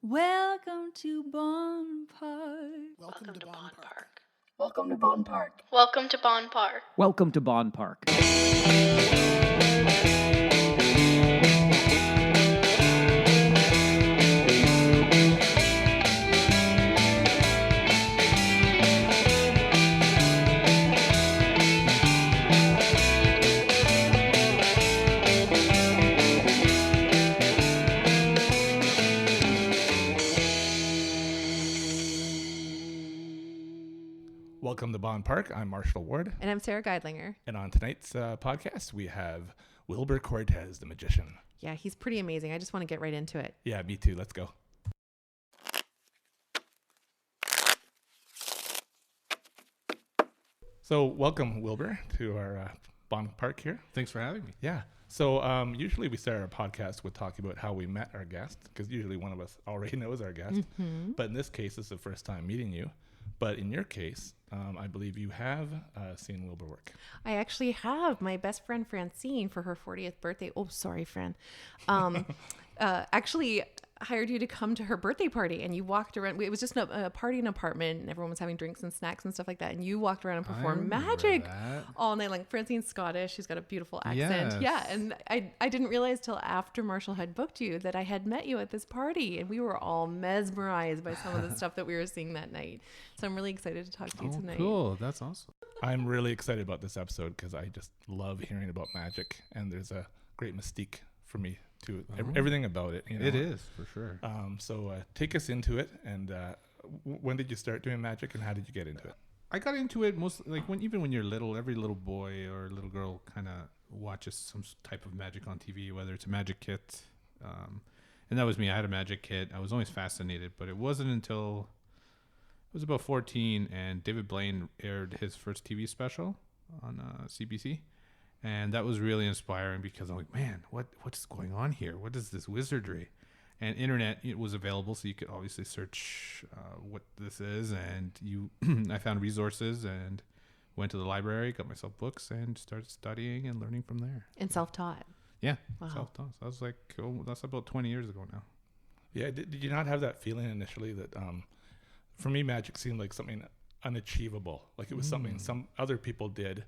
Welcome to Bonn Park. Welcome to Bonn Park. Welcome to Bonn Park. Welcome to Bonn Park. Welcome to Bonn Park. Welcome to Bonn Park. I'm Marshall Ward. And I'm Sara Geidlinger. And on tonight's podcast, we have WILBER CORTEZ, the magician. Yeah, he's pretty amazing. I just want to get right into it. Yeah, me too. Let's go. So welcome, WILBER, to our Bonn Park here. Thanks for having me. Yeah. So usually we start our podcast with talking about how we met our guest, because usually one of us already knows our guest. Mm-hmm. But in this case, it's the first time meeting you. But in your case, I believe you have seen WILBER work. I actually have. My best friend Francine, for her 40th birthday. Oh, sorry, Fran. Actually hired you to come to her birthday party, and you walked around. It was just a party in an apartment, and everyone was having drinks and snacks and stuff like that. And you walked around and performed magic all night. Like, Francine's Scottish. She's got a beautiful accent. Yes. Yeah. And I didn't realize till after Marshall had booked you that I had met you at this party, and we were all mesmerized by some of the stuff that we were seeing that night. So I'm really excited to talk to you tonight. Cool. That's awesome. I'm really excited about this episode because I just love hearing about magic, and there's a great mystique for me to everything about it. You know? It is, for sure. So take us into it, and when did you start doing magic, and how did you get into it? I got into it even when you're little. Every little boy or little girl kind of watches some type of magic on TV, whether it's a magic kit. And that was me. I had a magic kit. I was always fascinated, but it wasn't until I was about 14 and David Blaine aired his first TV special on CBC. And that was really inspiring because I'm like, man, what's going on here? What is this wizardry? And internet, it was available, so you could obviously search what this is. And I found resources and went to the library, got myself books, and started studying and learning from there. And self-taught. Yeah, wow. Self-taught. So I was like, that's about 20 years ago now. Yeah, did you not have that feeling initially that, for me, magic seemed like something unachievable? Like it was something some other people did,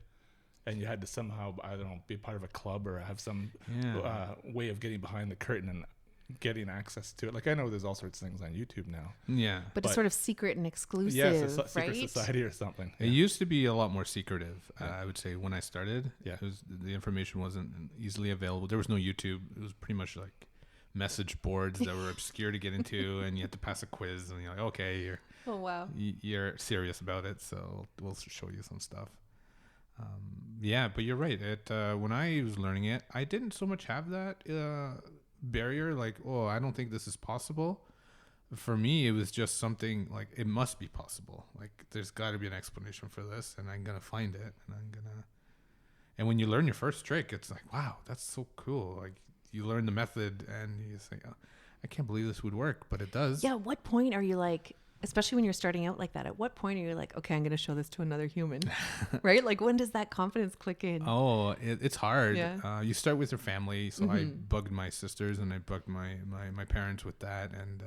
and you had to somehow, I don't know, be part of a club or have some way of getting behind the curtain and getting access to it. Like I know there's all sorts of things on YouTube now. Yeah. But it's sort of secret and exclusive, yes, right? Secret society or something. It used to be a lot more secretive, I would say, when I started. Yeah. The information wasn't easily available. There was no YouTube. It was pretty much like message boards that were obscure to get into, and you had to pass a quiz, and you're like, okay, you're serious about it, so we'll show you some stuff. But you're right. When I was learning it, I didn't so much have that barrier, like, I don't think this is possible. For me, it was just something like, it must be possible. Like, there's got to be an explanation for this, and I'm gonna find it, and when you learn your first trick, it's like, wow, that's so cool. Like, you learn the method, and you think, I can't believe this would work, but it does. Yeah. At what point are you like, especially when you're starting out like that, at what point are you like, okay, I'm going to show this to another human, right? Like, when does that confidence click in? It's hard. Yeah. You start with your family. So I bugged my sisters and I bugged my parents with that. And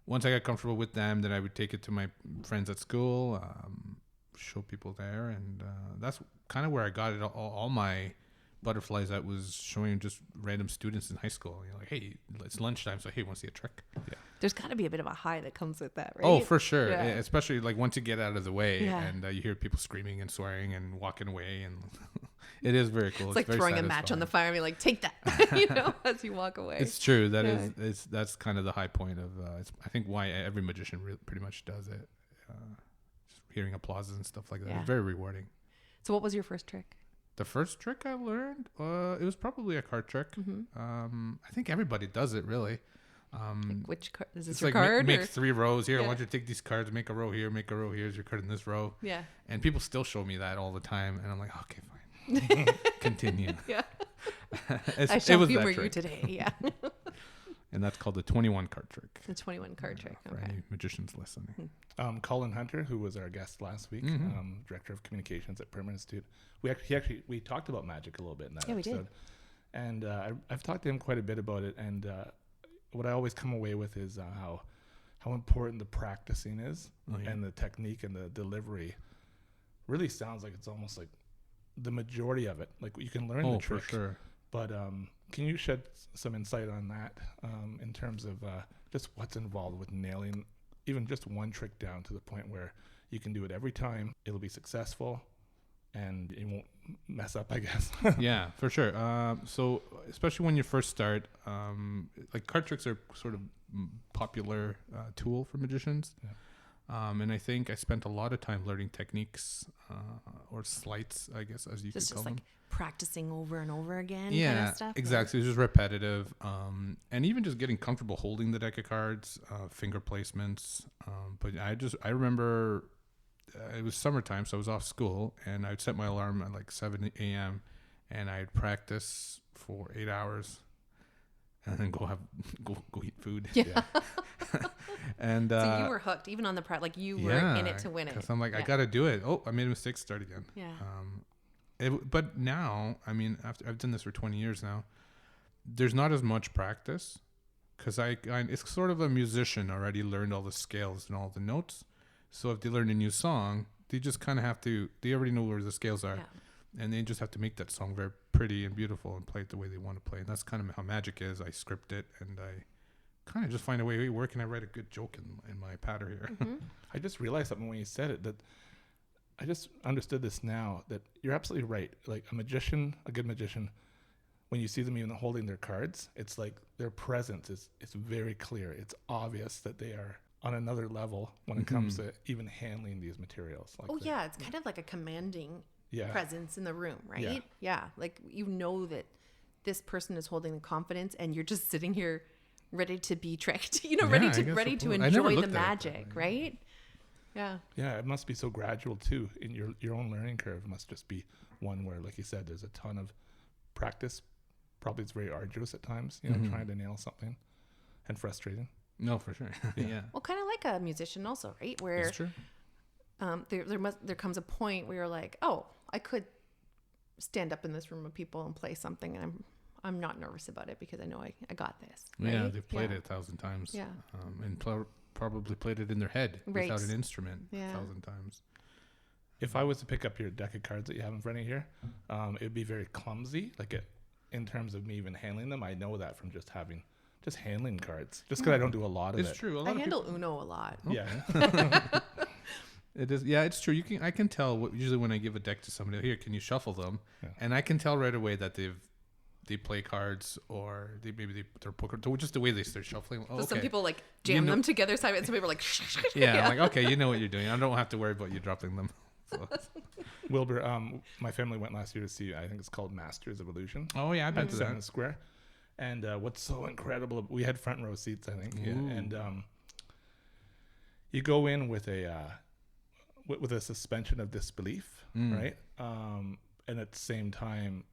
once I got comfortable with them, then I would take it to my friends at school, show people there. And that's kind of where I got it. All my butterflies I was showing just random students in high school. You're like, hey, it's lunchtime, so hey, want to see a trick? Yeah. There's got to be a bit of a high that comes with that, right? Oh, for sure. Yeah. Especially like once you get out of the way and you hear people screaming and swearing and walking away, and it is very cool. It's like very throwing satisfying. a match on the fire and be like, take that, as you walk away. It's true. That's kind of the high point of, I think why every magician pretty much does it. Just hearing applauses and stuff like that. Yeah. It's very rewarding. So what was your first trick? The first trick I learned, it was probably a card trick. I think everybody does it, really. Like which card? Is this it's your like card? Make 3 rows here. I want you to take these cards, make a row here, make a row here. Here's your card in this row. Yeah. And people still show me that all the time, and I'm like, okay, fine, continue. Yeah. I shall humor you today. Yeah. And that's called the 21 card trick. The 21 card trick. For any magicians listening. Colin Hunter, who was our guest last week, director of communications at Permanent Institute, we talked about magic a little bit in that episode. We did. And I've talked to him quite a bit about it, and what I always come away with is how important the practicing is, and the technique and the delivery. Really sounds like it's almost like the majority of it. Like you can learn the trick, for sure. But can you shed some insight on that in terms of just what's involved with nailing even just one trick down to the point where you can do it every time, it'll be successful, and you won't mess up, I guess. Yeah, for sure. So especially when you first start, like card tricks are sort of popular tool for magicians. Yeah. And I think I spent a lot of time learning techniques or sleights, I guess, as you could call them. Like practicing over and over again. Yeah, kind of stuff. Exactly. It's just repetitive. And even just getting comfortable holding the deck of cards, finger placements. But I remember it was summertime, so I was off school, and I'd set my alarm at like 7 a.m. and I'd practice for 8 hours and then go eat food. Yeah. And so you were hooked even on the like you were in it to win it. Because I'm like, I got to do it. Oh, I made a mistake. Start again. Yeah. But now, I mean, after I've done this for 20 years now, there's not as much practice because it's sort of a musician already learned all the scales and all the notes. So if they learn a new song, they just kind of they already know where the scales are. Yeah. And they just have to make that song very pretty and beautiful and play it the way they want to play. And that's kind of how magic is. I script it and I kind of just find a way, where can I write a good joke in my patter here? Mm-hmm. I just realized something when you said it, that I just understood this now, that you're absolutely right. Like a good magician, when you see them even holding their cards, it's like their presence it's very clear. It's obvious that they are on another level when it comes to even handling these materials. Like it's kind of like a commanding presence in the room, right? Yeah. Like you know that this person is holding the confidence and you're just sitting here ready to be tricked, ready to enjoy the magic, right? Yeah. Yeah, it must be so gradual too. In your own learning curve must just be one where, like you said, there's a ton of practice. Probably it's very arduous at times, trying to nail something, and frustrating. No, for sure. Yeah. Well, kind of like a musician also, right? Where that's true. There comes a point where you're like, oh, I could stand up in this room of people and play something, and I'm not nervous about it because I know I got this. Right? Yeah, they've played it 1,000 times. Yeah. And probably played it in their head without an instrument 1,000 times. If I was to pick up your deck of cards that you have in front of you here, it would be very clumsy. Like in terms of me even handling them, I know that from just handling cards. Just because I don't do a lot of it. It's true. I handle Uno a lot. Yeah. It is. Yeah, it's true. I can tell usually when I give a deck to somebody, here, can you shuffle them? Yeah. And I can tell right away that they play cards or they're poker. Just the way they start shuffling. So some people like jam them together sideways. Some people are like. Yeah, like okay, you know what you're doing. I don't have to worry about you dropping them. So. Wilbur, my family went last year to see, I think it's called Masters of Illusion. Oh yeah, I've been to that. Seven Square. And what's so incredible, we had front row seats, I think. Yeah, and you go in with a suspension of disbelief, right? And at the same time,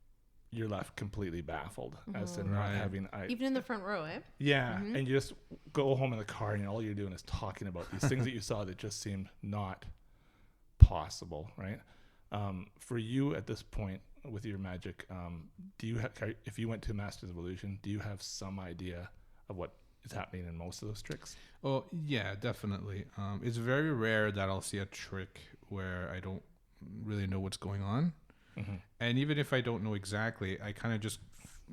you're left completely baffled as to not having... Even in the front row, eh? Yeah, and you just go home in the car and all you're doing is talking about these things that you saw that just seemed not possible, right? For you at this point with your magic, do you if you went to Masters of Illusion, do you have some idea of what is happening in most of those tricks? Oh yeah, definitely. It's very rare that I'll see a trick where I don't really know what's going on. And even if I don't know exactly, I kind of just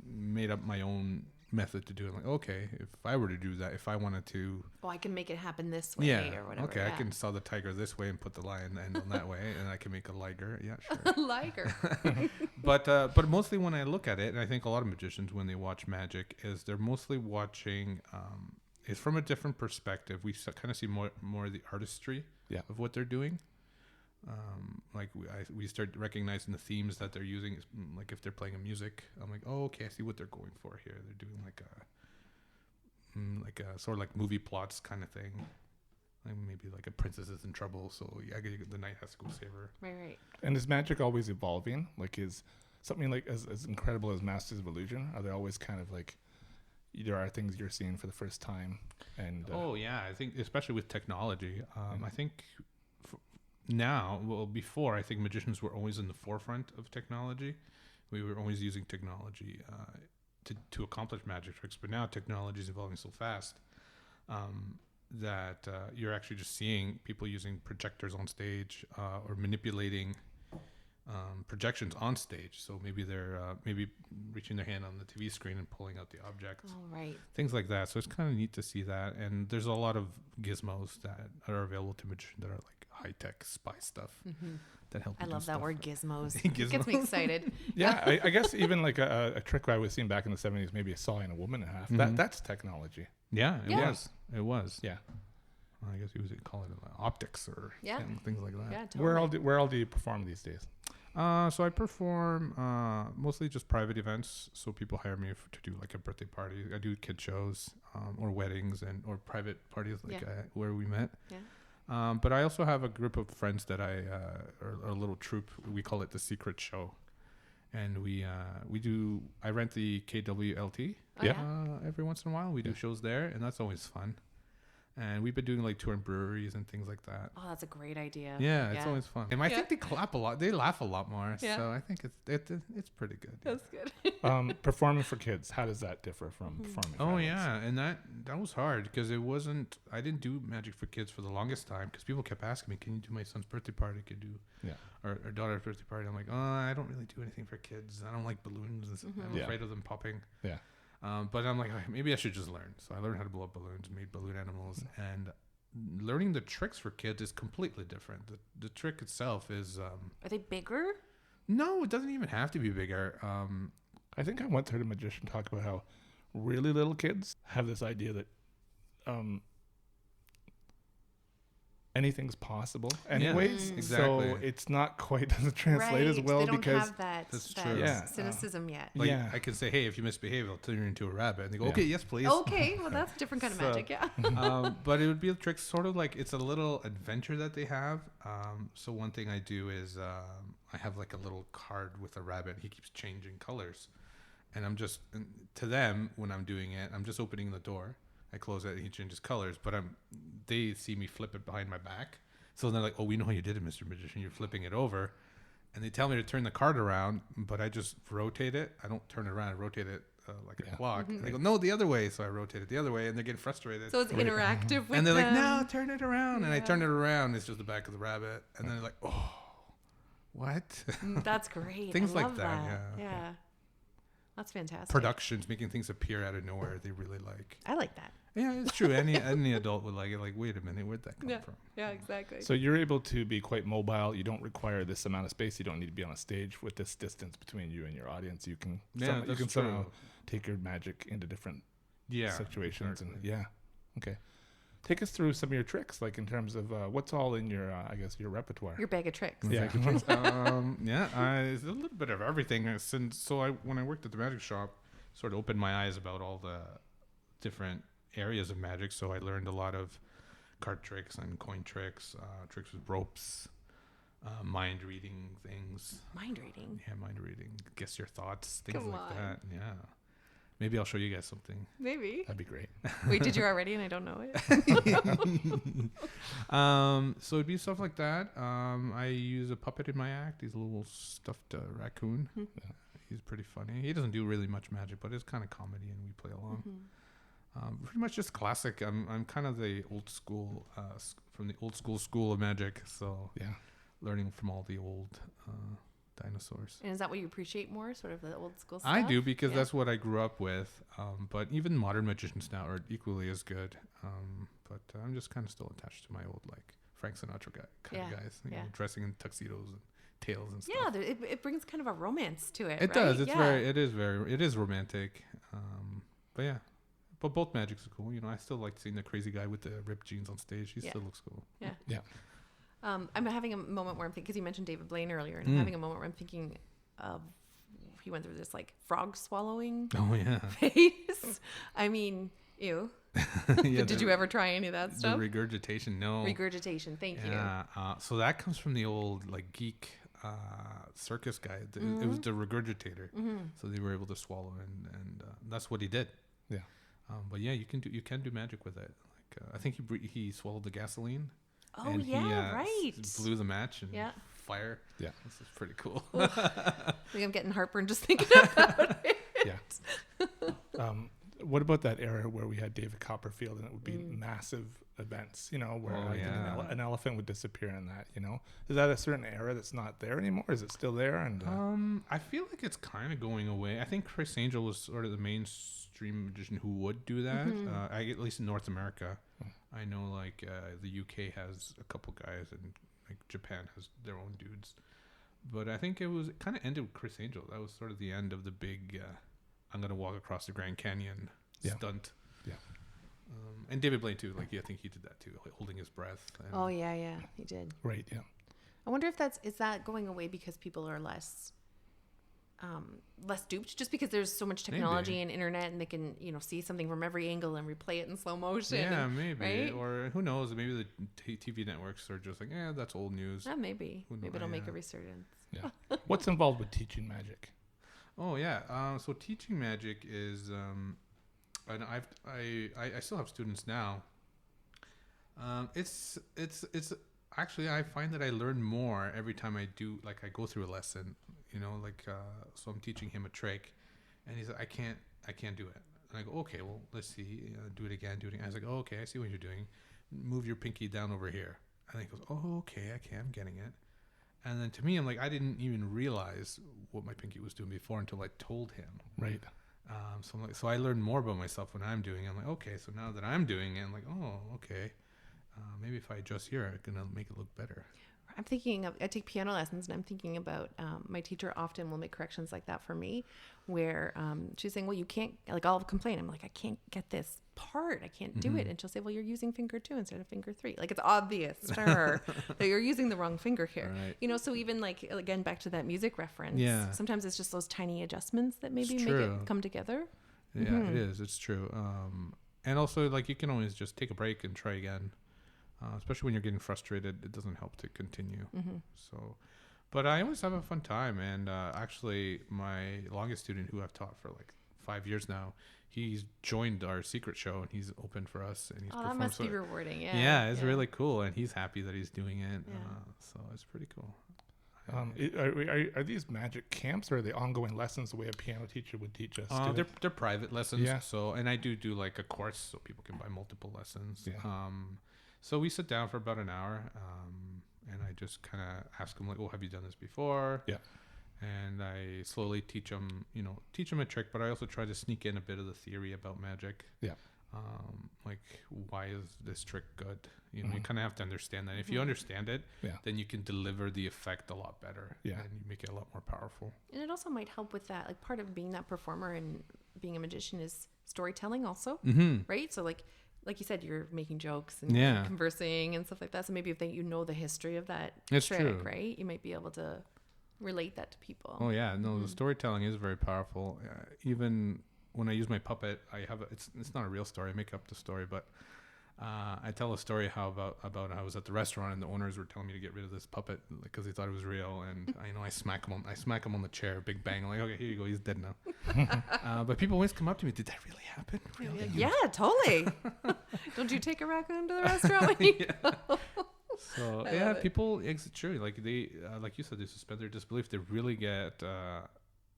made up my own method to do it. Like, okay, if I were to do that, if I wanted to... Oh, I can make it happen this way or whatever. Okay, I can saw the tiger this way and put the lion end on that way, and I can make a liger. Yeah, sure. Liger. But mostly when I look at it, and I think a lot of magicians, when they watch magic, is they're mostly watching... it's from a different perspective. We kind of see more of the artistry of what they're doing. Like we start recognizing the themes that they're using. Like if they're playing a music, I'm like, oh, okay, I see what they're going for here. They're doing like a sort of like movie plots kind of thing. Like maybe like a princess is in trouble, so the knight has to go save her. Right. And is magic always evolving? Like is something like as incredible as Masters of Illusion? Are they always kind of like there are things you're seeing for the first time? And I think especially with technology, I think. Before, I think magicians were always in the forefront of technology. We were always using technology to accomplish magic tricks. But now technology is evolving so fast that you're actually just seeing people using projectors on stage or manipulating projections on stage. So maybe they're maybe reaching their hand on the TV screen and pulling out the objects. Oh, right. Things like that. So it's kind of neat to see that. And there's a lot of gizmos that are available to magicians that are like high-tech spy stuff that help. I love that word, gizmos. Gizmos. It gets me excited. Yeah, I guess even like a trick I was seeing back in the 70s, maybe a sawing a woman in half. That's technology. Yeah, it was. Yeah. I guess you would call it optics or things like that. Yeah, totally. Where all do you perform these days? So I perform mostly just private events. So people hire me to do like a birthday party. I do kid shows or weddings or private parties like where we met. Yeah. But I also have a group of friends that are a little troupe. We call it the Secret Show. And I rent the KWLT every once in a while. We do shows there, and that's always fun. And we've been doing like touring breweries and things like that. Oh, that's a great idea. Yeah, it's always fun. And I think they clap a lot. They laugh a lot more. Yeah. So I think it's pretty good. That's good. Performing for kids, how does that differ from performing for adults? Yeah. And that was hard because I didn't do magic for kids for the longest time because people kept asking me, can you do my son's birthday party? Could do or daughter's birthday party? I'm like, I don't really do anything for kids. I don't like balloons. And stuff. I'm afraid of them popping. Yeah. But I'm like, maybe I should just learn. So I learned how to blow up balloons, made balloon animals, and learning the tricks for kids is completely different. The trick itself is... Are they bigger? No, it doesn't even have to be bigger. I think I once heard a magician talk about how really little kids have this idea that anything's possible anyways. Exactly. So it's not quite doesn't translate as well they don't because have that true. cynicism yet. Like I can say, hey, if you misbehave, I'll turn you into a rabbit. And they go, okay, yes, please. Okay, well, that's a different kind of magic, but it would be a trick, sort of like it's a little adventure that they have. So one thing I do is I have like a little card with a rabbit. He keeps changing colors. And to them, when I'm doing it, I'm just opening the door. I close it and he changes colors, but they see me flip it behind my back. So they're like, oh, we know how you did it, Mr. Magician. You're flipping it over. And they tell me to turn the card around, but I just rotate it. I don't turn it around. I rotate it like a clock. And they go, no, the other way. So I rotate it the other way, and they're getting frustrated. So it's interactive with and they're like, no, turn it around. And I turn it around. It's just the back of the rabbit. And then they're like, oh, what? That's great. Things like that. Yeah. That's fantastic. Productions, making things appear out of nowhere, they really like. I like that. Yeah, it's true. Any adult would like it. Like, wait a minute, where'd that come from? Yeah, exactly. So you're able to be quite mobile. You don't require this amount of space. You don't need to be on a stage with this distance between you and your audience. You can somehow take your magic into different situations. Exactly. And okay. Take us through some of your tricks, like in terms of what's all in your, I guess, your repertoire. Your bag of tricks. Yeah. It's a little bit of everything. When I worked at the magic shop, sort of opened my eyes about all the different areas of magic. So I learned a lot of card tricks and coin tricks, tricks with ropes, mind reading things. Mind reading? Yeah, mind reading. Guess your thoughts, things that. Yeah. Maybe I'll show you guys something. Maybe. That'd be great. Wait, did you already and I don't know it? So it'd be stuff like that. I use a puppet in my act. He's a little stuffed raccoon. Yeah, he's pretty funny. He doesn't do really much magic, but it's kind of comedy and we play along. Pretty much just classic. I'm kind of the old school, from the old school of magic. So learning from all the old dinosaurs. And is that what you appreciate more, sort of the old school stuff? I do, because that's what I grew up with. But even modern magicians now are equally as good. But I'm just kind of still attached to my old, like, Frank Sinatra kind of guys, you know, dressing in tuxedos and tails and stuff. Yeah, it brings kind of a romance to it. It does. It is romantic. But yeah. But both magics are cool. You know, I still like seeing the crazy guy with the ripped jeans on stage. He still looks cool. Yeah. I'm having a moment where I'm thinking, because you mentioned David Blaine earlier, and I'm having a moment where I'm thinking of, he went through this like frog swallowing phase. I mean, ew. Did you ever try any of that stuff? The regurgitation, no. Regurgitation, thank you. So that comes from the old like geek circus guy. It was the regurgitator. So they were able to swallow, and that's what he did. Yeah. But yeah, you can do magic with it. Like I think he swallowed the gasoline. Oh, and right. Blew the match and fire. Yeah, this is pretty cool. I think I'm getting heartburn just thinking about it. Yeah. What about that era where we had David Copperfield and it would be massive events, you know, where an elephant would disappear in that, you know? Is that a certain era that's not there anymore? Is it still there? And I feel like it's kind of going away. I think Chris Angel was sort of the mainstream magician who would do that, at least in North America. I know like the UK has a couple guys and like Japan has their own dudes. But I think it kind of ended with Chris Angel. That was sort of the end of the big I'm going to walk across the Grand Canyon stunt. Yeah. And David Blaine too. Like, I think he did that too, like holding his breath. He did. Right. Yeah. I wonder if is that going away because people are less duped, just because there's so much technology and internet, and they can, you know, see something from every angle and replay it in slow motion. Yeah, maybe. Right? Or who knows? Maybe the TV networks are just like, that's old news. Maybe it'll make a resurgence. Yeah. What's involved with teaching magic? Oh yeah. So teaching magic is, and I still have students now. It's actually, I find that I learn more every time I go through a lesson, you know, so I'm teaching him a trick and he's like, I can't do it. And I go, okay, well, let's see, do it again. I was like, oh, okay, I see what you're doing. Move your pinky down over here. And he goes, oh, okay, I'm getting it. And then to me, I'm like, I didn't even realize what my pinky was doing before until I told him. Right. So I learn more about myself when I'm doing it. I'm like, okay, so now that I'm doing it, I'm like, oh, okay. Maybe if I adjust here, I'm going to make it look better. I'm thinking I take piano lessons, and I'm thinking about my teacher often will make corrections like that for me, where she's saying, well, you can't, like, I'll complain. I'm like, I can't get this part. I can't do it. And she'll say, well, you're using finger 2 instead of finger 3. Like, it's obvious to her that you're using the wrong finger here. Right. You know, so even like, again, back to that music reference, sometimes it's just those tiny adjustments that maybe make it come together. Yeah, it is. It's true. And also, like, you can always just take a break and try again. Especially when you're getting frustrated, it doesn't help to continue. So, but I always have a fun time. And actually, my longest student, who I've taught for like 5 years now, he's joined our secret show and he's open for us. And he's that must be rewarding. Yeah, it's really cool, and he's happy that he's doing it. So it's pretty cool. Are these magic camps, or are they ongoing lessons the way a piano teacher would teach us? They're private lessons. Yeah. So, and I do like a course so people can buy multiple lessons. Yeah. So we sit down for about an hour, and I just kind of ask them, like, "Oh, have you done this before?" Yeah. And I slowly teach them a trick, but I also try to sneak in a bit of the theory about magic. Yeah. Like, why is this trick good? You know, you kind of have to understand that. If you understand it, then you can deliver the effect a lot better. Yeah. And you make it a lot more powerful. And it also might help with that. Like, part of being that performer and being a magician is storytelling also, right? So like you said, you're making jokes and conversing and stuff like that. So maybe if you know the history of that trick, right, you might be able to relate that to people. Oh yeah, no, the storytelling is very powerful. Even when I use my puppet, it's not a real story. I make up the story, but I tell a story about I was at the restaurant and the owners were telling me to get rid of this puppet because they thought it was real, and I smack him on the chair, big bang. I'm like, okay, here you go, he's dead now. But people always come up to me, did that really happen? Really? Yeah, totally. Don't you take a raccoon to the restaurant when you go? So people, it's true. Like they, like you said, they suspend their disbelief. They really get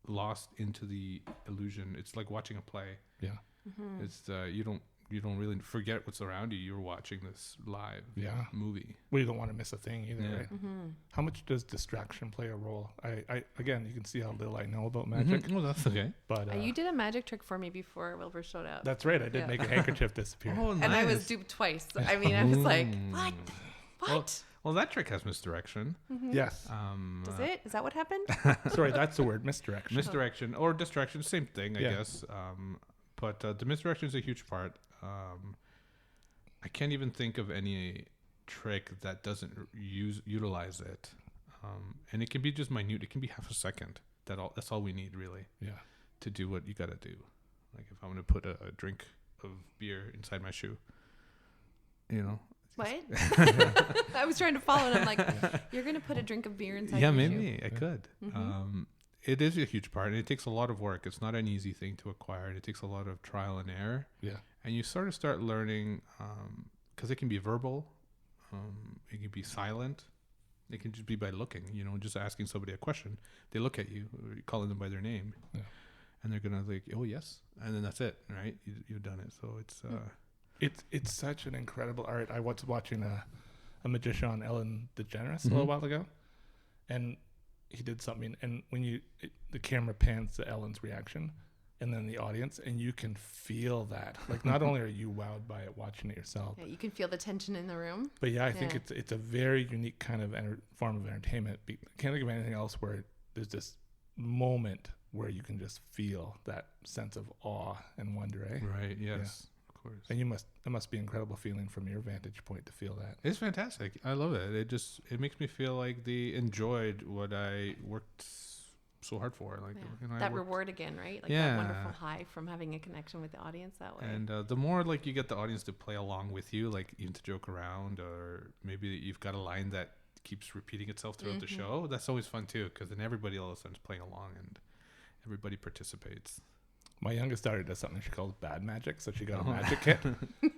lost into the illusion. It's like watching a play. Yeah. It's you don't really forget what's around you. You're watching this live movie. Well, you don't want to miss a thing either, right? How much does distraction play a role? I again, you can see how little I know about magic. Well, that's okay. But you did a magic trick for me before Wilber showed up. That's right. I did make a handkerchief disappear. Oh, nice. And I was duped twice. I mean, I was like, what? Well, that trick has misdirection. Yes. Does it? Is that what happened? Sorry, that's the word, misdirection. Misdirection or distraction, same thing, I guess. But the misdirection is a huge part. I can't even think of any trick that doesn't utilize it. And it can be just minute. It can be half a second. That's all we need, really. Yeah. To do what you got to do. Like if I'm going to put a drink of beer inside my shoe, What? I was trying to follow, and I'm like, you're going to put a drink of beer inside your shoe? Yeah, maybe I could. It is a huge part, and it takes a lot of work. It's not an easy thing to acquire, and it takes a lot of trial and error. Yeah. And you sort of start learning, because it can be verbal, it can be silent, it can just be by looking, just asking somebody a question. They look at you, calling them by their name. Yeah. and they're gonna like, oh yes, and then that's it, right? You've done it. So it's such an incredible art. I was watching a magician on Ellen DeGeneres a little while ago, and he did something, and when the camera pans to Ellen's reaction and then the audience, and you can feel that. Like, not only are you wowed by it watching it yourself, Yeah, you can feel the tension in the room. but I think it's a very unique kind of form of entertainment. I can't think of anything else where there's this moment where you can just feel that sense of awe and wonder, eh? Right. Yes. Of course. And it must be an incredible feeling from your vantage point to feel that. It's fantastic. I love it. It makes me feel like they enjoyed what I worked so hard for. Like that reward again, right? Like that wonderful high from having a connection with the audience that way. And the more like you get the audience to play along with you, like even to joke around, or maybe you've got a line that keeps repeating itself throughout the show. That's always fun too, because then everybody all of a sudden is playing along and everybody participates. My youngest daughter does something she calls bad magic. So she got a magic kit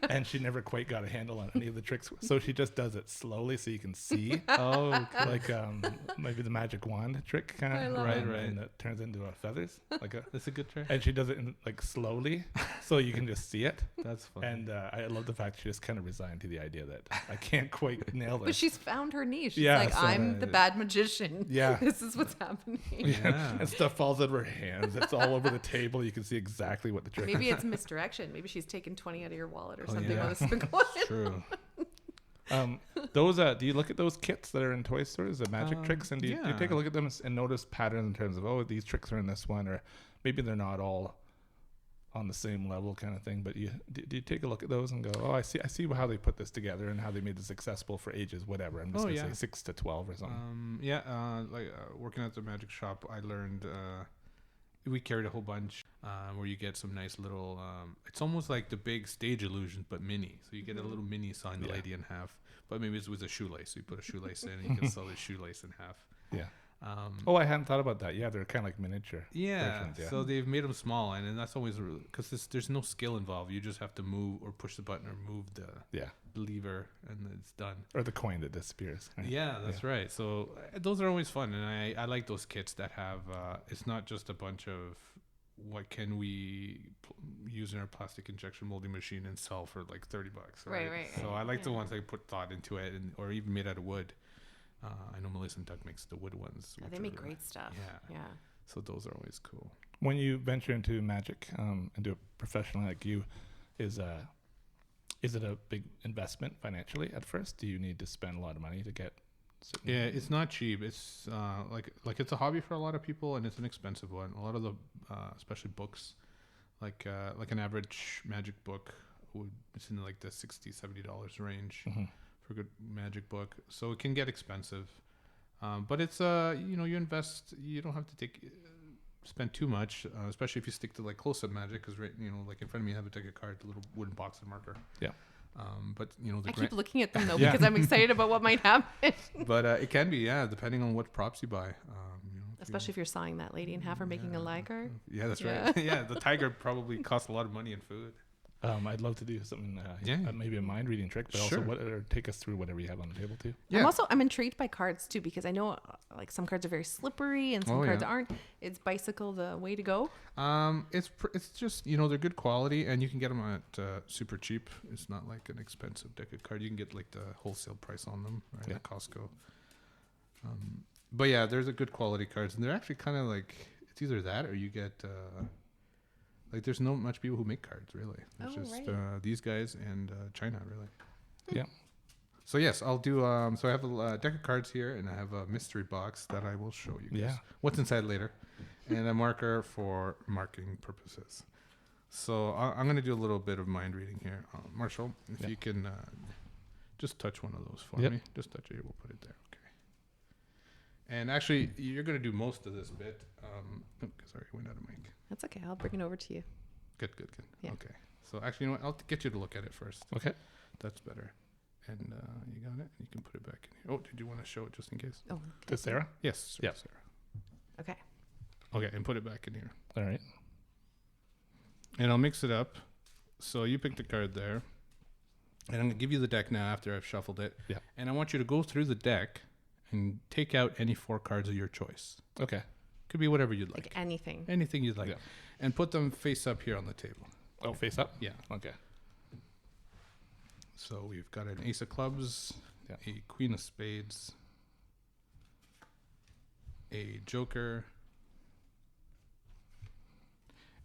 and she never quite got a handle on any of the tricks. So she just does it slowly so you can see. Like maybe the magic wand trick kind of. Right. And it turns into feathers. That's a good trick. And she does it like slowly so you can just see it. That's fun. And I love the fact she just kind of resigned to the idea that I can't quite nail this. But she's found her niche. She's I'm the bad magician. Yeah. This is what's happening. Yeah. And stuff falls out of her hands. It's all over the table. You can see exactly what the trick Maybe is. it's misdirection. Maybe she's taken 20 out of your wallet or something while this has been going on. True. Those do you look at those kits that are in toy stores, the magic tricks, and do you take a look at them and notice patterns in terms of these tricks are in this one, or maybe they're not all on the same level kind of thing, but do you take a look at those and go, I see how they put this together and how they made this accessible for ages whatever, I'm just gonna say 6 to 12 or something. Working at the magic shop, I learned we carried a whole bunch where you get some nice little it's almost like the big stage illusions but mini, so you get a little mini sawing the lady in half, but maybe it's with a shoelace, so you put a shoelace in and you can saw the shoelace in half. I hadn't thought about that. They're kind of like miniature versions, so they've made them small, and that's always because there's no skill involved. You just have to move or push the button or move the lever and it's done, or the coin that disappears. That's right. So those are always fun, and I like those kits that have it's not just a bunch of what can we use in our plastic injection molding machine and sell for like $30, right? So I like the ones that put thought into it, or even made out of wood. I know Melissa and Doug makes the wood ones. They make great stuff. Yeah. So those are always cool. When you venture into magic and do it professionally like you, is it a big investment financially at first? Do you need to spend a lot of money to get? It's not cheap. It's like it's a hobby for a lot of people, and it's an expensive one. A lot of the, especially books, like an average magic book it's in like the $60-$70 range. For a good magic book, so it can get expensive, but it's you invest, you don't have to spend too much, especially if you stick to like close-up magic, because like in front of me I have a deck of cards, a little wooden box and marker, but I keep looking at them though because I'm excited about what might happen. But it can be depending on what props you buy, especially if you're sawing that lady in half or making a liger. That's right. The tiger probably costs a lot of money in food. I'd love to do something, maybe a mind reading trick, but also take us through whatever you have on the table too. I'm intrigued by cards too, because I know like some cards are very slippery and some cards aren't. Is bicycle the way to go? It's just they're good quality, and you can get them at super cheap. It's not like an expensive deck of cards. You can get like the wholesale price on them at Costco. But there's a good quality cards, and they're actually kind of like it's either that or you get. Like there's not much people who make cards really. It's just these guys and China really. Yeah. So yes, I'll do. So I have a deck of cards here, and I have a mystery box that I will show you guys what's inside later, and a marker for marking purposes. So I'm going to do a little bit of mind reading here, Marshall. If you can just touch one of those for me, just touch it. We'll put it there. Okay. And actually, you're going to do most of this bit. Sorry, I went out of mic. That's okay. I'll bring it over to you. Good. Yeah. Okay. So actually, I'll get you to look at it first. Okay. That's better. And you got it. You can put it back in here. Oh, did you want to show it just in case? Oh. To Sarah? Yes. Yeah. Sarah. Okay. Okay, and put it back in here. All right. And I'll mix it up. So you pick the card there. And I'm going to give you the deck now after I've shuffled it. Yeah. And I want you to go through the deck and take out any 4 cards of your choice. Okay. Could Could be whatever you'd like. Like anything. Anything you'd like. Yeah. And put them face up here on the table. Oh, face up? Yeah. Okay. So we've got an ace of clubs, a queen of spades, a joker,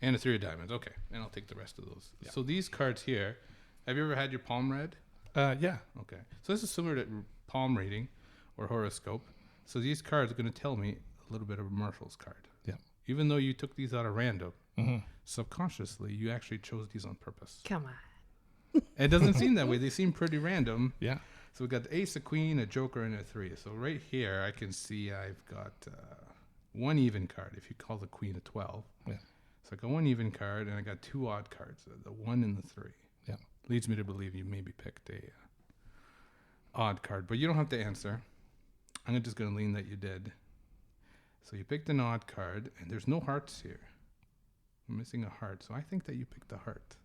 and a three of diamonds. Okay. And I'll take the rest of those. Yeah. So these cards here, have you ever had your palm read? Yeah. Okay. So this is similar to palm reading or horoscope. So these cards are going to tell me a little bit of a Marshall's card. Yeah. Even though you took these out of random, subconsciously you actually chose these on purpose. Come on. It doesn't seem that way. They seem pretty random. Yeah. So we've got the ace, a queen, a joker, and a three. So right here I can see I've got one even card, if you call the queen a 12. Yeah. So I got one even card, and I got two odd cards, the 1 and the 3. Yeah. Leads me to believe you maybe picked a odd card, but you don't have to answer. I'm just going to lean that you did. So you picked an odd card, and there's no hearts here. I'm missing a heart, so I think that you picked a heart.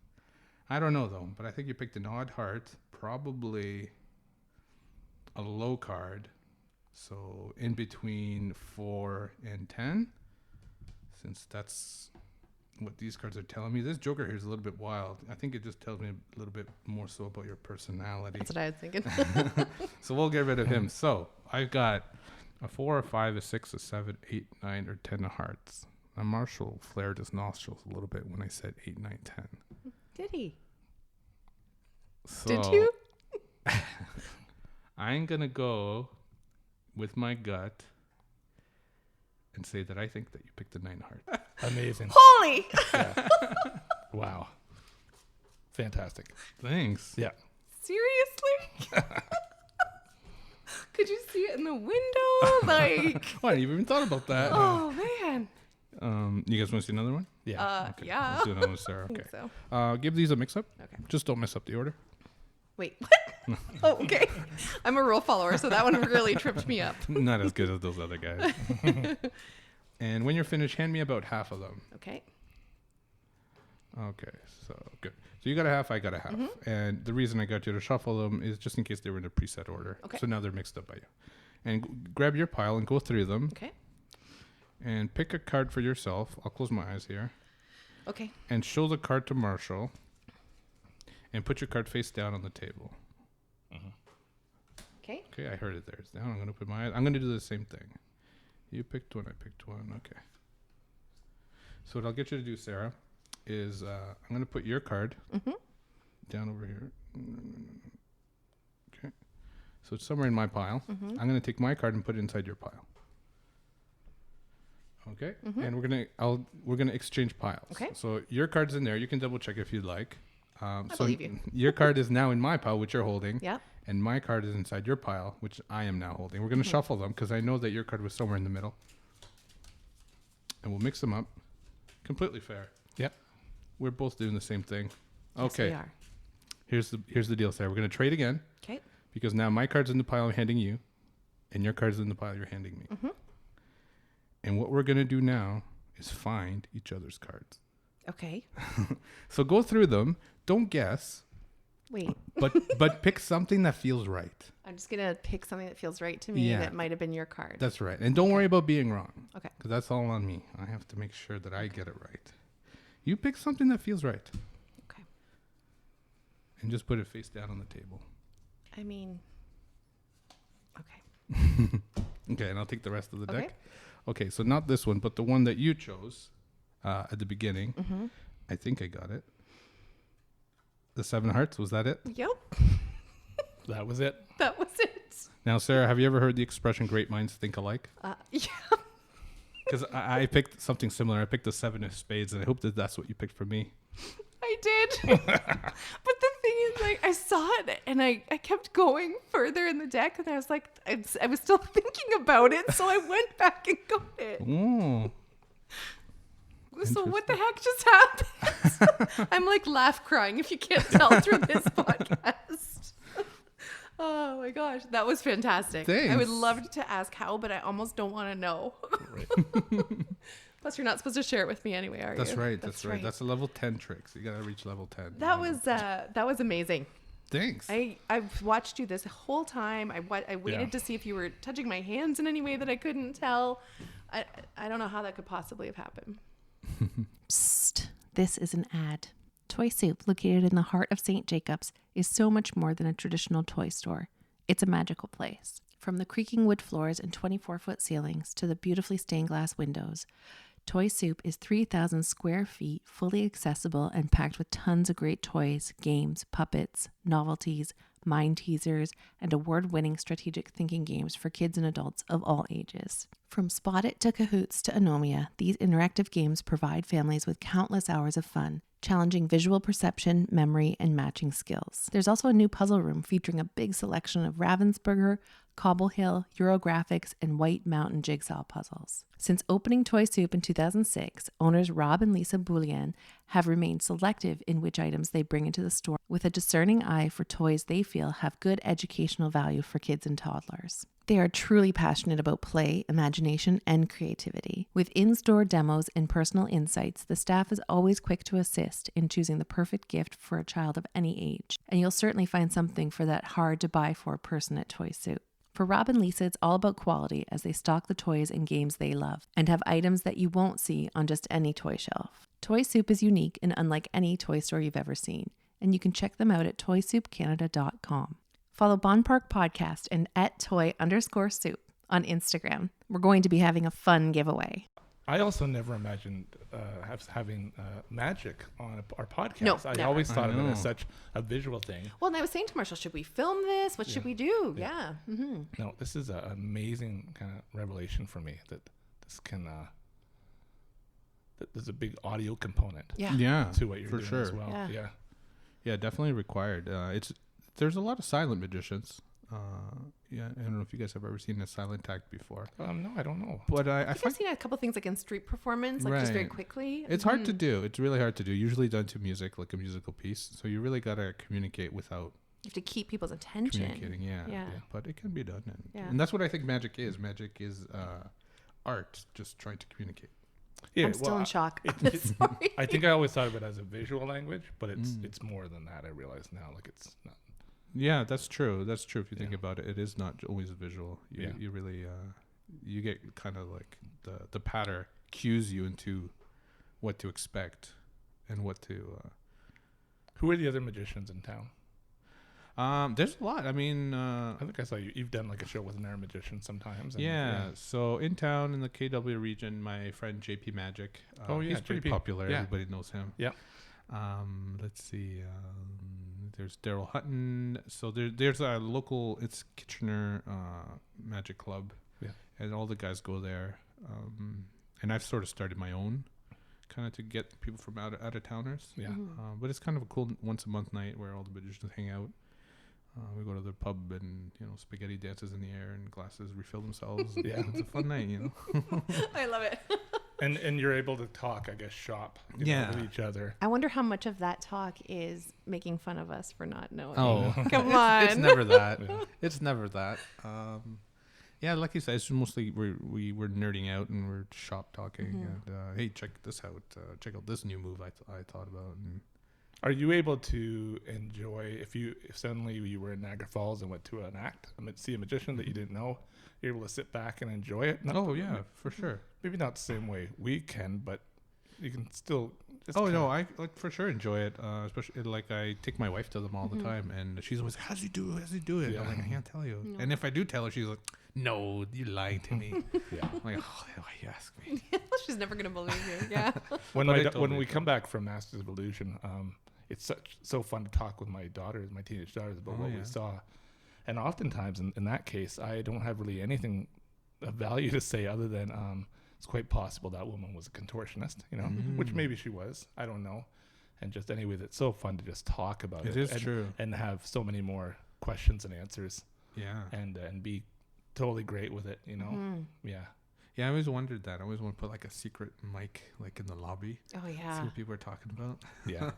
I don't know, though, but I think you picked an odd heart, probably a low card, so in between 4 and 10, since that's what these cards are telling me. This joker here is a little bit wild. I think it just tells me a little bit more so about your personality. That's what I was thinking. So we'll get rid of him. So I've got a 4, a 5, a 6, a 7, 8, 9, or 10 of hearts. Now Marshall flared his nostrils a little bit when I said 8, 9, 10. Did he? So Did you? I'm going to go with my gut and say that I think that you picked the 9 heart. Amazing. Holy! Yeah. Wow. Fantastic. Thanks. Yeah. Seriously? Could you see it in the window? Like, Why? You even thought about that? oh man. You guys want to see another one? Yeah. Okay. Yeah. Let's do another one, Sarah. I Okay. think so. Give these a mix up. Okay. Just don't mess up the order. Wait, what? Oh, okay. I'm a rule follower, so that one really tripped me up. Not as good as those other guys. And when you're finished, hand me about half of them. Okay. Okay, so good. So you got a half, I got a half. And the reason I got you to shuffle them is just in case they were in a preset order. Okay. So now they're mixed up by you. And grab your pile and go through them. Okay. And pick a card for yourself. I'll close my eyes here. Okay. And show the card to Marshall. And put your card face down on the table. Okay. Okay, I heard it there. It's down. I'm going to put my eyes. I'm going to do the same thing. You picked one, I picked one. Okay. So what I'll get you to do, Sarah, is I'm going to put your card down over here. Okay. So it's somewhere in my pile. I'm going to take my card and put it inside your pile. Okay. And we're gonna exchange piles. Okay. So your card's in there. You can double check if you'd like. I So believe you. your card is now in my pile, which you're holding. Yep. And my card is inside your pile, which I am now holding. We're going to shuffle them because I know that your card was somewhere in the middle. And we'll mix them up. Completely fair. Yep. We're both doing the same thing. Yes, Okay. we are. Here's the deal, Sarah. We're going to trade again Okay. because now my card's in the pile I'm handing you, and your card's in the pile you're handing me. And what we're going to do now is find each other's cards. Okay. So go through them. Don't guess. Wait. But pick something that feels right. I'm just gonna pick something that feels right to me. Yeah. That might have been your card. That's right. And don't worry about being wrong. Okay. Because that's all on me. I have to make sure that I get it right. You pick something that feels right. Okay. And just put it face down on the table. I mean. Okay. Okay, and I'll take the rest of the Okay. deck. Okay, so not this one, but the one that you chose at the beginning. I think I got it. The 7 of hearts, was that it? Yep. That was it. That was it. Now, Sarah, have you ever heard the expression great minds think alike? Yeah. Because I picked something similar. I picked the 7 of spades, and I hope that that's what you picked for me. I did. But the thing is, like, I saw it and I kept going further in the deck and I was like, I was still thinking about it. So I went back and got it. Oh. So what the heck just happened? I'm like laugh crying if you can't tell through this podcast. Oh my gosh, that was fantastic. Thanks. I would love to ask how, but I almost don't want to know. Plus, you're not supposed to share it with me anyway, are you? That's right. That's right. That's a level 10 trick. So you got to reach level 10. That was amazing. Thanks. I've watched you this whole time. I waited to see if you were touching my hands in any way that I couldn't tell. I don't know how that could possibly have happened. Psst. This is an ad. Toy Soup, located in the heart of St. Jacobs, is so much more than a traditional toy store. It's a magical place. From the creaking wood floors and 24-foot ceilings to the beautifully stained glass windows, Toy Soup is 3,000 square feet, fully accessible and packed with tons of great toys, games, puppets, novelties, mind teasers, and award-winning strategic thinking games for kids and adults of all ages. From Spot It to Cahoots to Anomia, these interactive games provide families with countless hours of fun, challenging visual perception, memory, and matching skills. There's also a new puzzle room featuring a big selection of Ravensburger, Cobble Hill, Eurographics, and White Mountain jigsaw puzzles. Since opening Toy Soup in 2006, owners Rob and Lisa Boulian have remained selective in which items they bring into the store, with a discerning eye for toys they feel have good educational value for kids and toddlers. They are truly passionate about play, imagination, and creativity. With in-store demos and personal insights, the staff is always quick to assist in choosing the perfect gift for a child of any age. And you'll certainly find something for that hard-to-buy-for person at Toy Soup. For Rob and Lisa, it's all about quality as they stock the toys and games they love and have items that you won't see on just any toy shelf. Toy Soup is unique and unlike any toy store you've ever seen, and you can check them out at toysoupcanada.com. Follow Bonn Park Podcast and @toy_soup on Instagram. We're going to be having a fun giveaway. I also never imagined having magic on our podcast. No, I never. always thought of it as such a visual thing. Well, and I was saying to Marshall, should we film this? What should we do? Yeah. Mm-hmm. No, this is an amazing kind of revelation for me that this can, that there's a big audio component to what you're doing as well. Yeah, definitely required. There's a lot of silent magicians. I don't know if you guys have ever seen a silent act before. No, I don't know. But I think I've seen a couple things like in street performance, like just very quickly. It's hard to do. It's really hard to do. Usually done to music, like a musical piece. So you really got to communicate without. You have to keep people's attention. Communicating, yeah. But it can be done. And that's what I think magic is. Magic is art, just trying to communicate. Yeah, I'm still in shock. Sorry. I think I always thought of it as a visual language, but it's more than that. I realize now, like it's not. Yeah, that's true. That's true. If you think about it, it is not always visual. You really you get kind of like the patter cues you into what to expect and what to. Who are the other magicians in town? There's a lot. I mean, I think I saw you've done like a show with an air magician sometimes. So in town in the KW region, my friend JP Magic. He's pretty popular. Yeah. Everybody knows him. Yeah. Let's see. There's Daryl Hutton. So there's a local. It's Kitchener Magic Club. Yeah. And all the guys go there. And I've sort of started my own, kind of to get people from out of towners. Yeah. But it's kind of a cool once a month night where all the magicians hang out. We go to the pub and spaghetti dances in the air and glasses refill themselves. It's a fun night. I love it. And you're able to talk, I guess, shop with each other. I wonder how much of that talk is making fun of us for not knowing. Oh, come on! It's never that. It's never that. Like you said, it's mostly we're nerding out and we're shop talking and hey, check this out. Check out this new move I thought about. And are you able to enjoy if suddenly you were in Niagara Falls and went to an act, see a magician that you didn't know, you're able to sit back and enjoy it? For sure. Maybe not the same way we can, but you can still. I for sure enjoy it. Especially like I take my wife to them all the time, and she's always, "How's he do it?" Yeah. I'm like, "I can't tell you." No. And if I do tell her, she's like, "No, you're lying to me." I'm like, "Oh, why you ask me?" She's never gonna believe you. Yeah. When we come back from Masters of Illusion, it's so fun to talk with my teenage daughters, about what we saw. And oftentimes in that case, I don't have really anything of value to say other than it's quite possible that woman was a contortionist, which maybe she was. I don't know. And just anyway, that's so fun to just talk about it. It is true. And have so many more questions and answers. Yeah. And be totally great with it, Yeah. Yeah, I always wondered that. I always want to put like a secret mic like in the lobby. Oh, yeah. See what people are talking about. Yeah.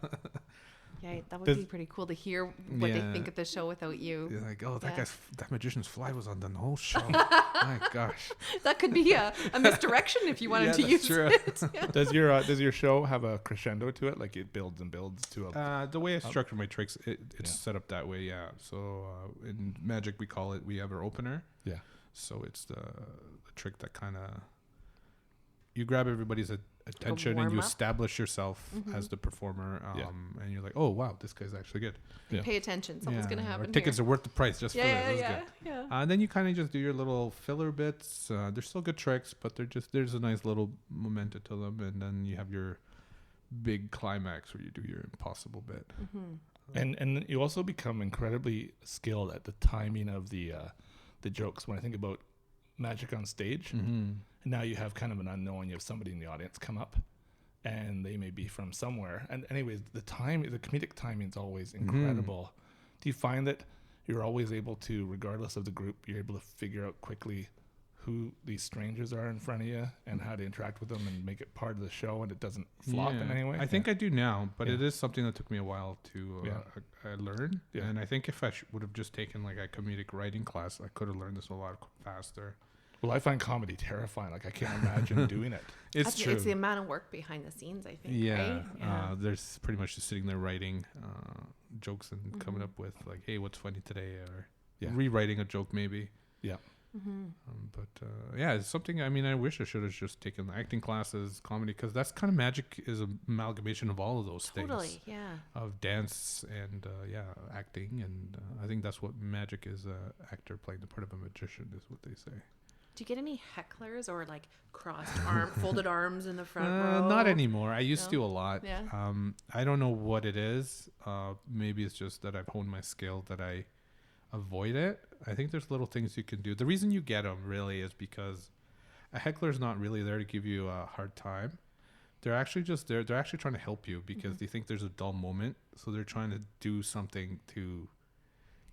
Yeah, that would be pretty cool to hear what they think of the show without you. You're like, that magician's fly was on the whole show. My gosh. That could be a misdirection if you wanted to use it. Yeah. Does your show have a crescendo to it? Like it builds and builds to a... the way I structure my tricks, it's set up that way, yeah. So in Magic, we have our opener. Yeah. So it's the trick that kind of you grab everybody's attention and you warm-up. establish yourself as the performer. And you're like, oh wow, this guy's actually good. Yeah. Pay attention. Something's gonna happen. Our tickets are worth the price just for this. Yeah. And then you kind of just do your little filler bits. They're still good tricks, but there's a nice little memento to them. And then you have your big climax where you do your impossible bit. And you also become incredibly skilled at the timing of the jokes. When I think about magic on stage, and now you have kind of an unknown. You have somebody in the audience come up, and they may be from somewhere. And anyways, the comedic timing is always incredible. Do you find that you're always able to, regardless of the group, you're able to figure out quickly who these strangers are in front of you and how to interact with them and make it part of the show, and it doesn't flop in any way? I think I do now, but it is something that took me a while to learn. Yeah. And I think if I would have just taken like a comedic writing class, I could have learned this a lot faster. Well, I find comedy terrifying. Like, I can't imagine doing it. It's true. It's the amount of work behind the scenes, I think. Yeah. Right? Yeah. There's pretty much just sitting there writing jokes and coming up with like, hey, what's funny today? Or rewriting a joke maybe. Yeah. It's something, I mean, I wish I should have just taken acting classes, comedy, because that's kind of magic is an amalgamation of all of those things. Totally, yeah. Of dance and, acting. And I think that's what magic is, actor playing the part of a magician is what they say. Do you get any hecklers or like folded arms in the front row? Not anymore. I used to a lot. Yeah. I don't know what it is. Maybe it's just that I've honed my skill that I avoid it. I think there's little things you can do. The reason you get them really is because a heckler's not really there to give you a hard time. They're actually just there. They're actually trying to help you because they think there's a dull moment. So they're trying to do something to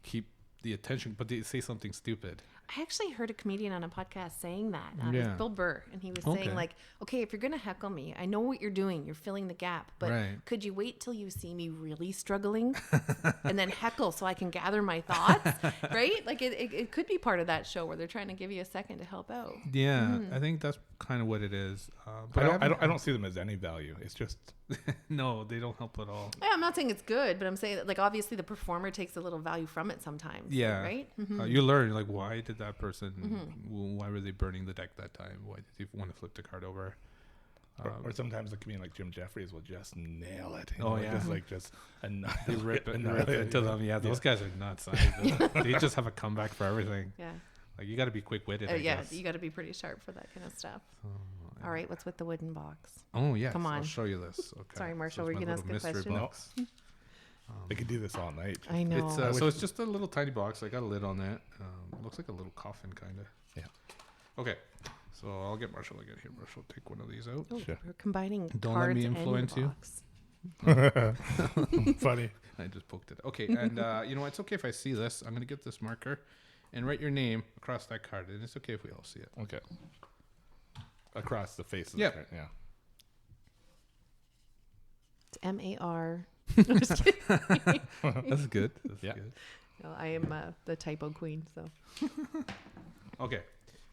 keep the attention, but they say something stupid. I actually heard a comedian on a podcast saying that. It was Bill Burr, and he was saying like, okay, if you're going to heckle me, I know what you're doing. You're filling the gap, but could you wait till you see me really struggling and then heckle so I can gather my thoughts, right? Like it could be part of that show where they're trying to give you a second to help out. Yeah, I think that's kind of what it is. But I don't see them as any value. It's just... No, they don't help at all. Yeah, I'm not saying it's good, but I'm saying that, like, obviously the performer takes a little value from it sometimes. Yeah. Right? You learn, like, why did that person, why were they burning the deck that time? Why did they want to flip the card over? Or sometimes a comedian like Jim Jeffries will just nail it. Just they rip it to them. Yeah, those guys are nuts. They just have a comeback for everything. Yeah. Like, you got to be quick-witted, I guess. You got to be pretty sharp for that kind of stuff. All right, what's with the wooden box? Oh, yeah. Come on. I'll show you this. Okay. Sorry, Marshall, were you going to ask a question? Box. They could do this all night. I know. So it's just a little tiny box. I got a lid on that. Looks like a little coffin, kind of. Yeah. Okay. So I'll get Marshall again here. Marshall, take one of these out. Oh, sure. We're combining Don't cards let me influence and you. box. Funny. I just poked it. Okay, and you know, it's okay if I see this. I'm going to get this marker and write your name across that card. And it's okay if we all see it. Okay. Across the face of the card. Yeah. It's M-A-R. That's good. That's good. No, I am the typo queen, so. Okay.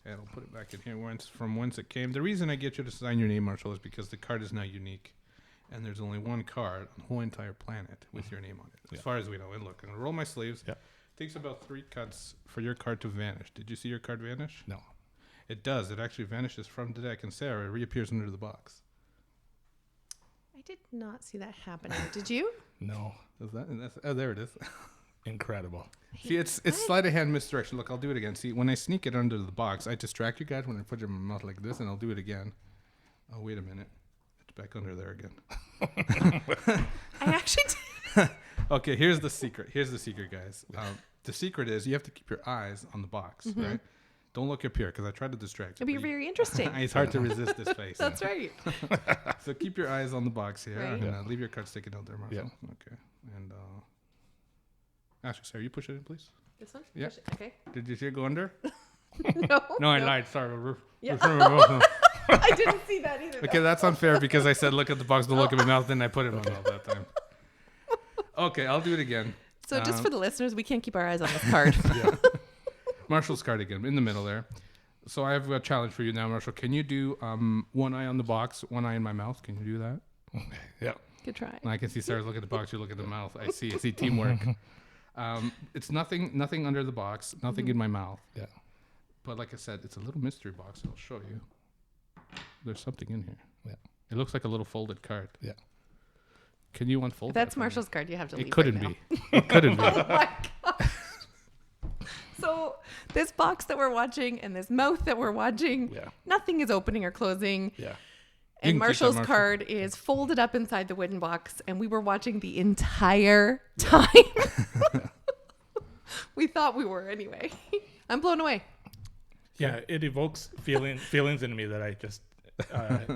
And I'll put it back in here from whence it came. The reason I get you to sign your name, Marshall, is because the card is now unique. And there's only one card on the whole entire planet with your name on it, as far as we know. And look, I'm going to roll my sleeves. Yeah. It takes about 3 cuts for your card to vanish. Did you see your card vanish? No. It does. It actually vanishes from the deck, and Sarah reappears under the box. I did not see that happening. Did you? No. Oh, there it is. Incredible. See, it's sleight of hand misdirection. Look, I'll do it again. See, when I sneak it under the box, I distract you guys when I put it in my mouth like this, and I'll do it again. Oh, wait a minute. It's back under there again. I actually did. Okay, here's the secret. Guys. The secret is you have to keep your eyes on the box, right? Don't look up here because I tried to distract you. It'll be very interesting. It's hard to resist this face. That's right. So keep your eyes on the box here. Right. And leave your card sticking out there, Marcel. Yeah. Okay. And actually, Sarah, you push it in, please. This one? Yeah. Okay. Did you see it go under? No, I lied. Sorry. Yeah. I didn't see that either. Okay, that's unfair because I said look at the box, don't look at my mouth, then I put it in my mouth that time. Okay, I'll do it again. So just for the listeners, we can't keep our eyes on this card. Yeah. Marshall's card again, in the middle there. So I have a challenge for you now, Marshall. Can you do one eye on the box, one eye in my mouth? Can you do that? Okay. Yeah. Good try. And I can see Sarah's look at the box, you look at the mouth. I see teamwork. It's nothing under the box, nothing in my mouth. Yeah. But like I said, it's a little mystery box. I'll show you. there's something in here. Yeah. It looks like a little folded card. Yeah. Can you unfold If that's that for me? Marshall's card, you have to leave. It couldn't right be. It couldn't be. Oh my God. So this box that we're watching and this mouth that we're watching, nothing is opening or closing. Yeah. And Marshall's card is folded up inside the wooden box, and we were watching the entire time. We thought we were anyway. I'm blown away. Yeah, it evokes feelings in me that I just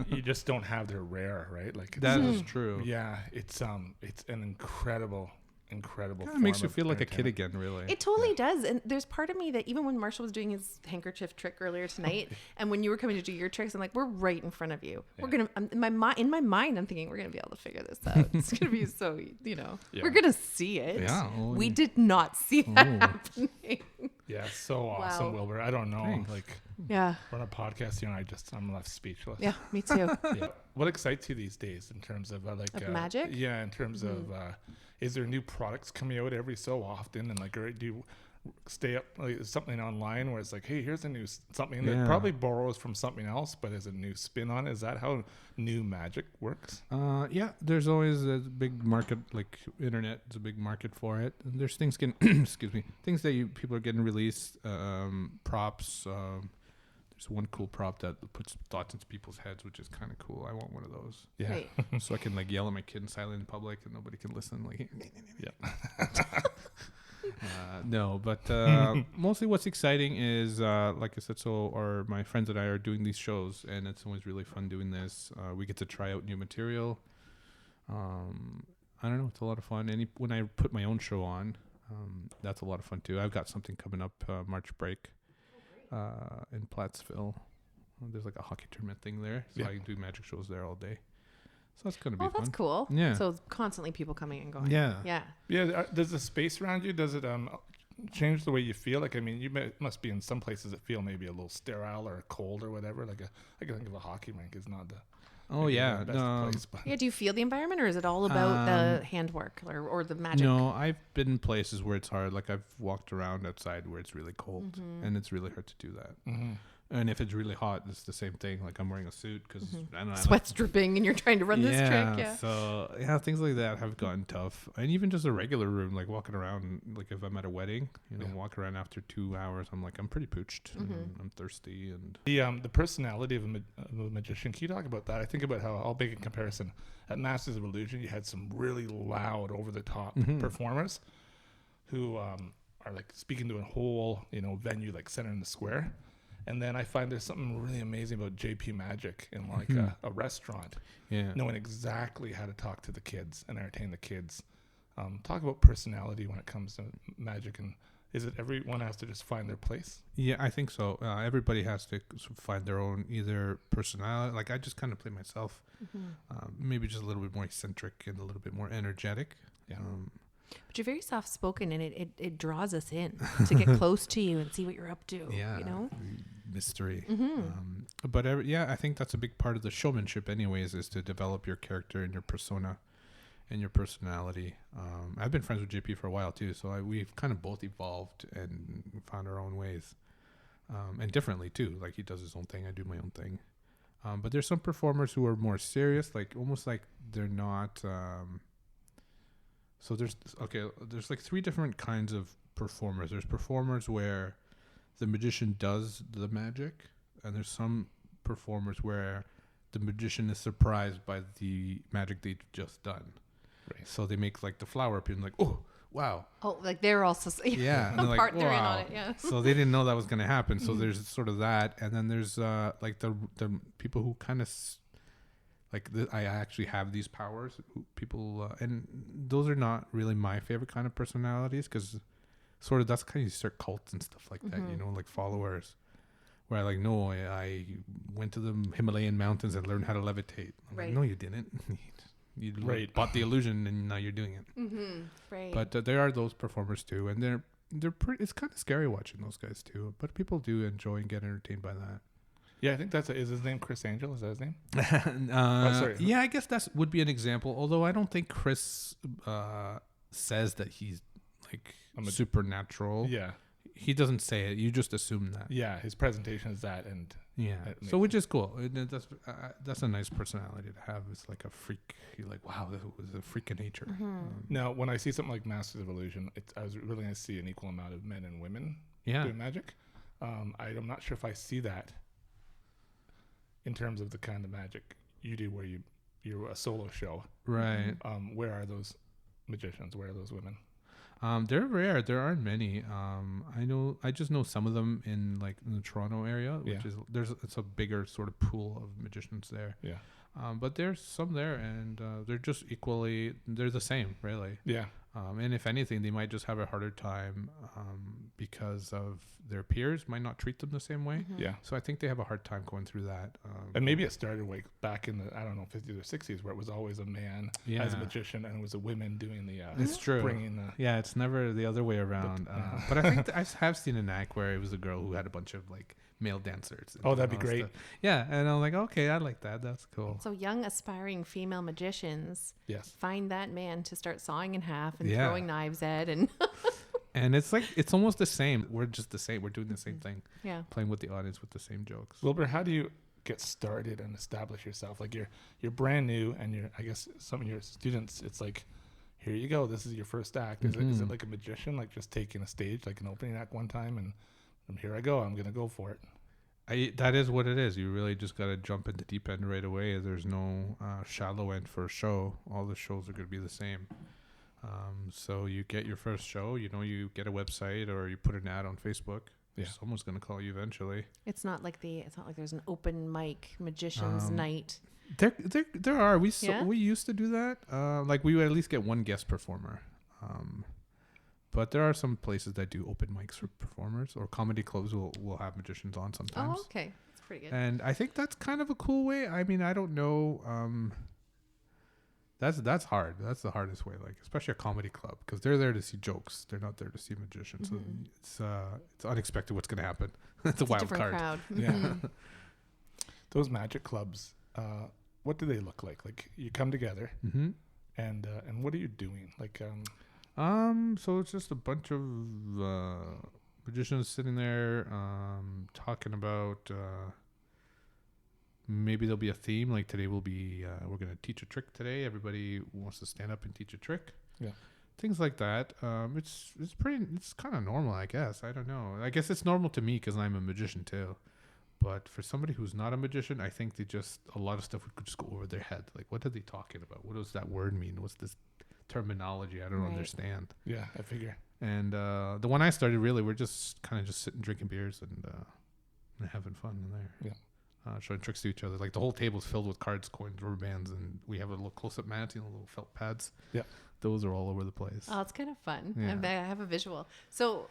you just don't have. They're rare, right? Like that is true. Yeah, it's an incredible. Kind of makes you feel like a kid again, really. It totally does. And there's part of me that even when Marshall was doing his handkerchief trick earlier tonight, and when you were coming to do your tricks, I'm like, we're right in front of you. Yeah. We're gonna. In my mind, I'm thinking we're gonna be able to figure this out. It's gonna be so, we're gonna see it. Yeah. Oh, we did not see that happening. Yeah, so awesome, Wilbur. I don't know, Thanks. we're on a podcast here, and I'm left speechless. Yeah, me too. Yeah. What excites you these days in terms of magic? Yeah, in terms of is there new products coming out every so often, and or do you stay up something online where it's like, hey, here's a new something that probably borrows from something else, but there's a new spin on it? Is that how new magic works? Yeah, there's always a big market, like internet is a big market for it. And there's things getting, things that people are getting released, props. There's one cool prop that puts thoughts into people's heads, which is kind of cool. I want one of those. Yeah. Right. So I can yell at my kid in silent in public and nobody can listen. No, but mostly what's exciting is, like I said, my friends and I are doing these shows, and it's always really fun doing this. We get to try out new material. I don't know, it's a lot of fun. When I put my own show on, that's a lot of fun too. I've got something coming up March break in Plattsville. There's like a hockey tournament thing there, so I can do magic shows there all day. So that's going to be fun. Oh, that's cool. Yeah. So constantly people coming and going. Yeah. Yeah. Yeah. Does the space around you, does it change the way you feel? Like, I mean, you must be in some places that feel maybe a little sterile or cold or whatever. Like I can think of a hockey rink is not the best place. But. Yeah. Do you feel the environment, or is it all about the handwork or the magic? No, I've been in places where it's hard. Like I've walked around outside where it's really cold, and it's really hard to do that. Mm-hmm. And if it's really hot, it's the same thing. Like I'm wearing a suit because I don't know, sweat's dripping, and you're trying to run this trick. Yeah. So things like that have gotten tough. And even just a regular room, like walking around, like if I'm at a wedding, walk around after 2 hours, I'm like, I'm pretty pooched. And I'm thirsty. And the personality of a magician. Can you talk about that? I think about how I'll make a comparison. At Masters of Illusion, you had some really loud, over the top performers who are like speaking to a whole venue, like center in the square. And then I find there's something really amazing about JP Magic in like a restaurant, knowing exactly how to talk to the kids and entertain the kids. Talk about personality when it comes to magic, and is it everyone has to just find their place? Yeah, I think so. Everybody has to find their own either personality. Like I just kind of play myself, maybe just a little bit more eccentric and a little bit more energetic. Yeah. But you're very soft spoken, and it draws us in to get close to you and see what you're up to. Yeah. Mystery. But I think that's a big part of the showmanship anyways, is to develop your character and your persona and your personality. I've been friends with JP for a while too, so we've kind of both evolved and found our own ways, and differently too. Like he does his own thing, I do my own thing. But there's some performers who are more serious, like almost like they're not so there's like 3 different kinds of performers. There's performers where the magician does the magic, and there's some performers where the magician is surprised by the magic they've just done. Right. So they make like the flower appear and like, oh, wow. Oh, like they're also and they're like, wow. They're in on it, yeah. So they didn't know that was going to happen. So there's sort of that, and then there's like the people who kind of I actually have these powers. People and those are not really my favorite kind of personalities, because sort of that's kind of you start cults and stuff like that, like followers. Where I went to the Himalayan mountains and learned how to levitate. I'm like, no, you didn't. You bought the illusion and now you're doing it. Mm-hmm. Right. But there are those performers too, and they're pretty. It's kind of scary watching those guys too. But people do enjoy and get entertained by that. Yeah, I think is his name Chris Angel? Is that his name? Sorry. Yeah, I guess that would be an example. Although I don't think Chris says that he's like supernatural. Yeah. he doesn't say it. You just assume that. Yeah, his presentation is that, and so which is cool. That's a nice personality to have. It's like a freak. You're like, wow, this was a freak of nature. Now, when I see something like Masters of Illusion, I was really going to see an equal amount of men and women doing magic. I'm not sure if I see that in terms of the kind of magic you do, where you're a solo show, right? Where are those magicians? Where are those women? They're rare. There aren't many. I just know some of them in the Toronto area, which is it's a bigger sort of pool of magicians there. Yeah. But there's some there, and they're just equally. They're the same, really. Yeah. And if anything, they might just have a harder time because of their peers might not treat them the same way. Yeah. So I think they have a hard time going through that. And maybe it started back in the 50s or 60s, where it was always a man as a magician, and it was a women doing the. It's true. Bringing the. Yeah, it's never the other way around. But I think I have seen an act where it was a girl who had a bunch of male dancers. Oh, that'd be great. Stuff. Yeah, and I'm like, okay, I like that. That's cool. So young, aspiring female magicians find that man to start sawing in half and throwing knives at, and and it's almost the same. We're just the same. We're doing the same thing. Yeah, playing with the audience with the same jokes. Wilbur, how do you get started and establish yourself? Like you're brand new, and I guess some of your students, it's like, here you go, this is your first act. Is it like a magician, like just taking a stage, like an opening act one time, and here I go, I'm gonna go for it? That is what it is. You really just got to jump into deep end right away. There's no shallow end for a show. All the shows are going to be the same. So you get your first show, you get a website or you put an ad on Facebook. Yeah. Someone's going to call you eventually. It's not like there's an open mic magician's night. There are. We used to do that. We would at least get one guest performer. But there are some places that do open mics for performers, or comedy clubs will have magicians on sometimes. Oh, okay. That's pretty good. And I think that's kind of a cool way. I mean, I don't know. That's hard. That's the hardest way, especially a comedy club, because they're there to see jokes. They're not there to see magicians. So it's unexpected what's going to happen. It's a wild card. Crowd. Yeah. Those magic clubs, what do they look like? Like, you come together, and what are you doing? So it's just a bunch of magicians sitting there talking about maybe there'll be a theme. Like today will be we're going to teach a trick today. Everybody wants to stand up and teach a trick. Yeah. Things like that. It's kind of normal, I guess. I don't know. I guess it's normal to me because I'm a magician too. But for somebody who's not a magician, I think a lot of stuff would just go over their head. Like, what are they talking about? What does that word mean? What's this terminology? I don't understand. Yeah, I figure. And the one I started, really, we're just kind of just sitting drinking beers and having fun in there. Yeah. Showing tricks to each other. Like the whole table's filled with cards, coins, rubber bands, and we have a little close-up mats, little felt pads. Yeah. Those are all over the place. Oh, it's kind of fun. Yeah. I have a visual. So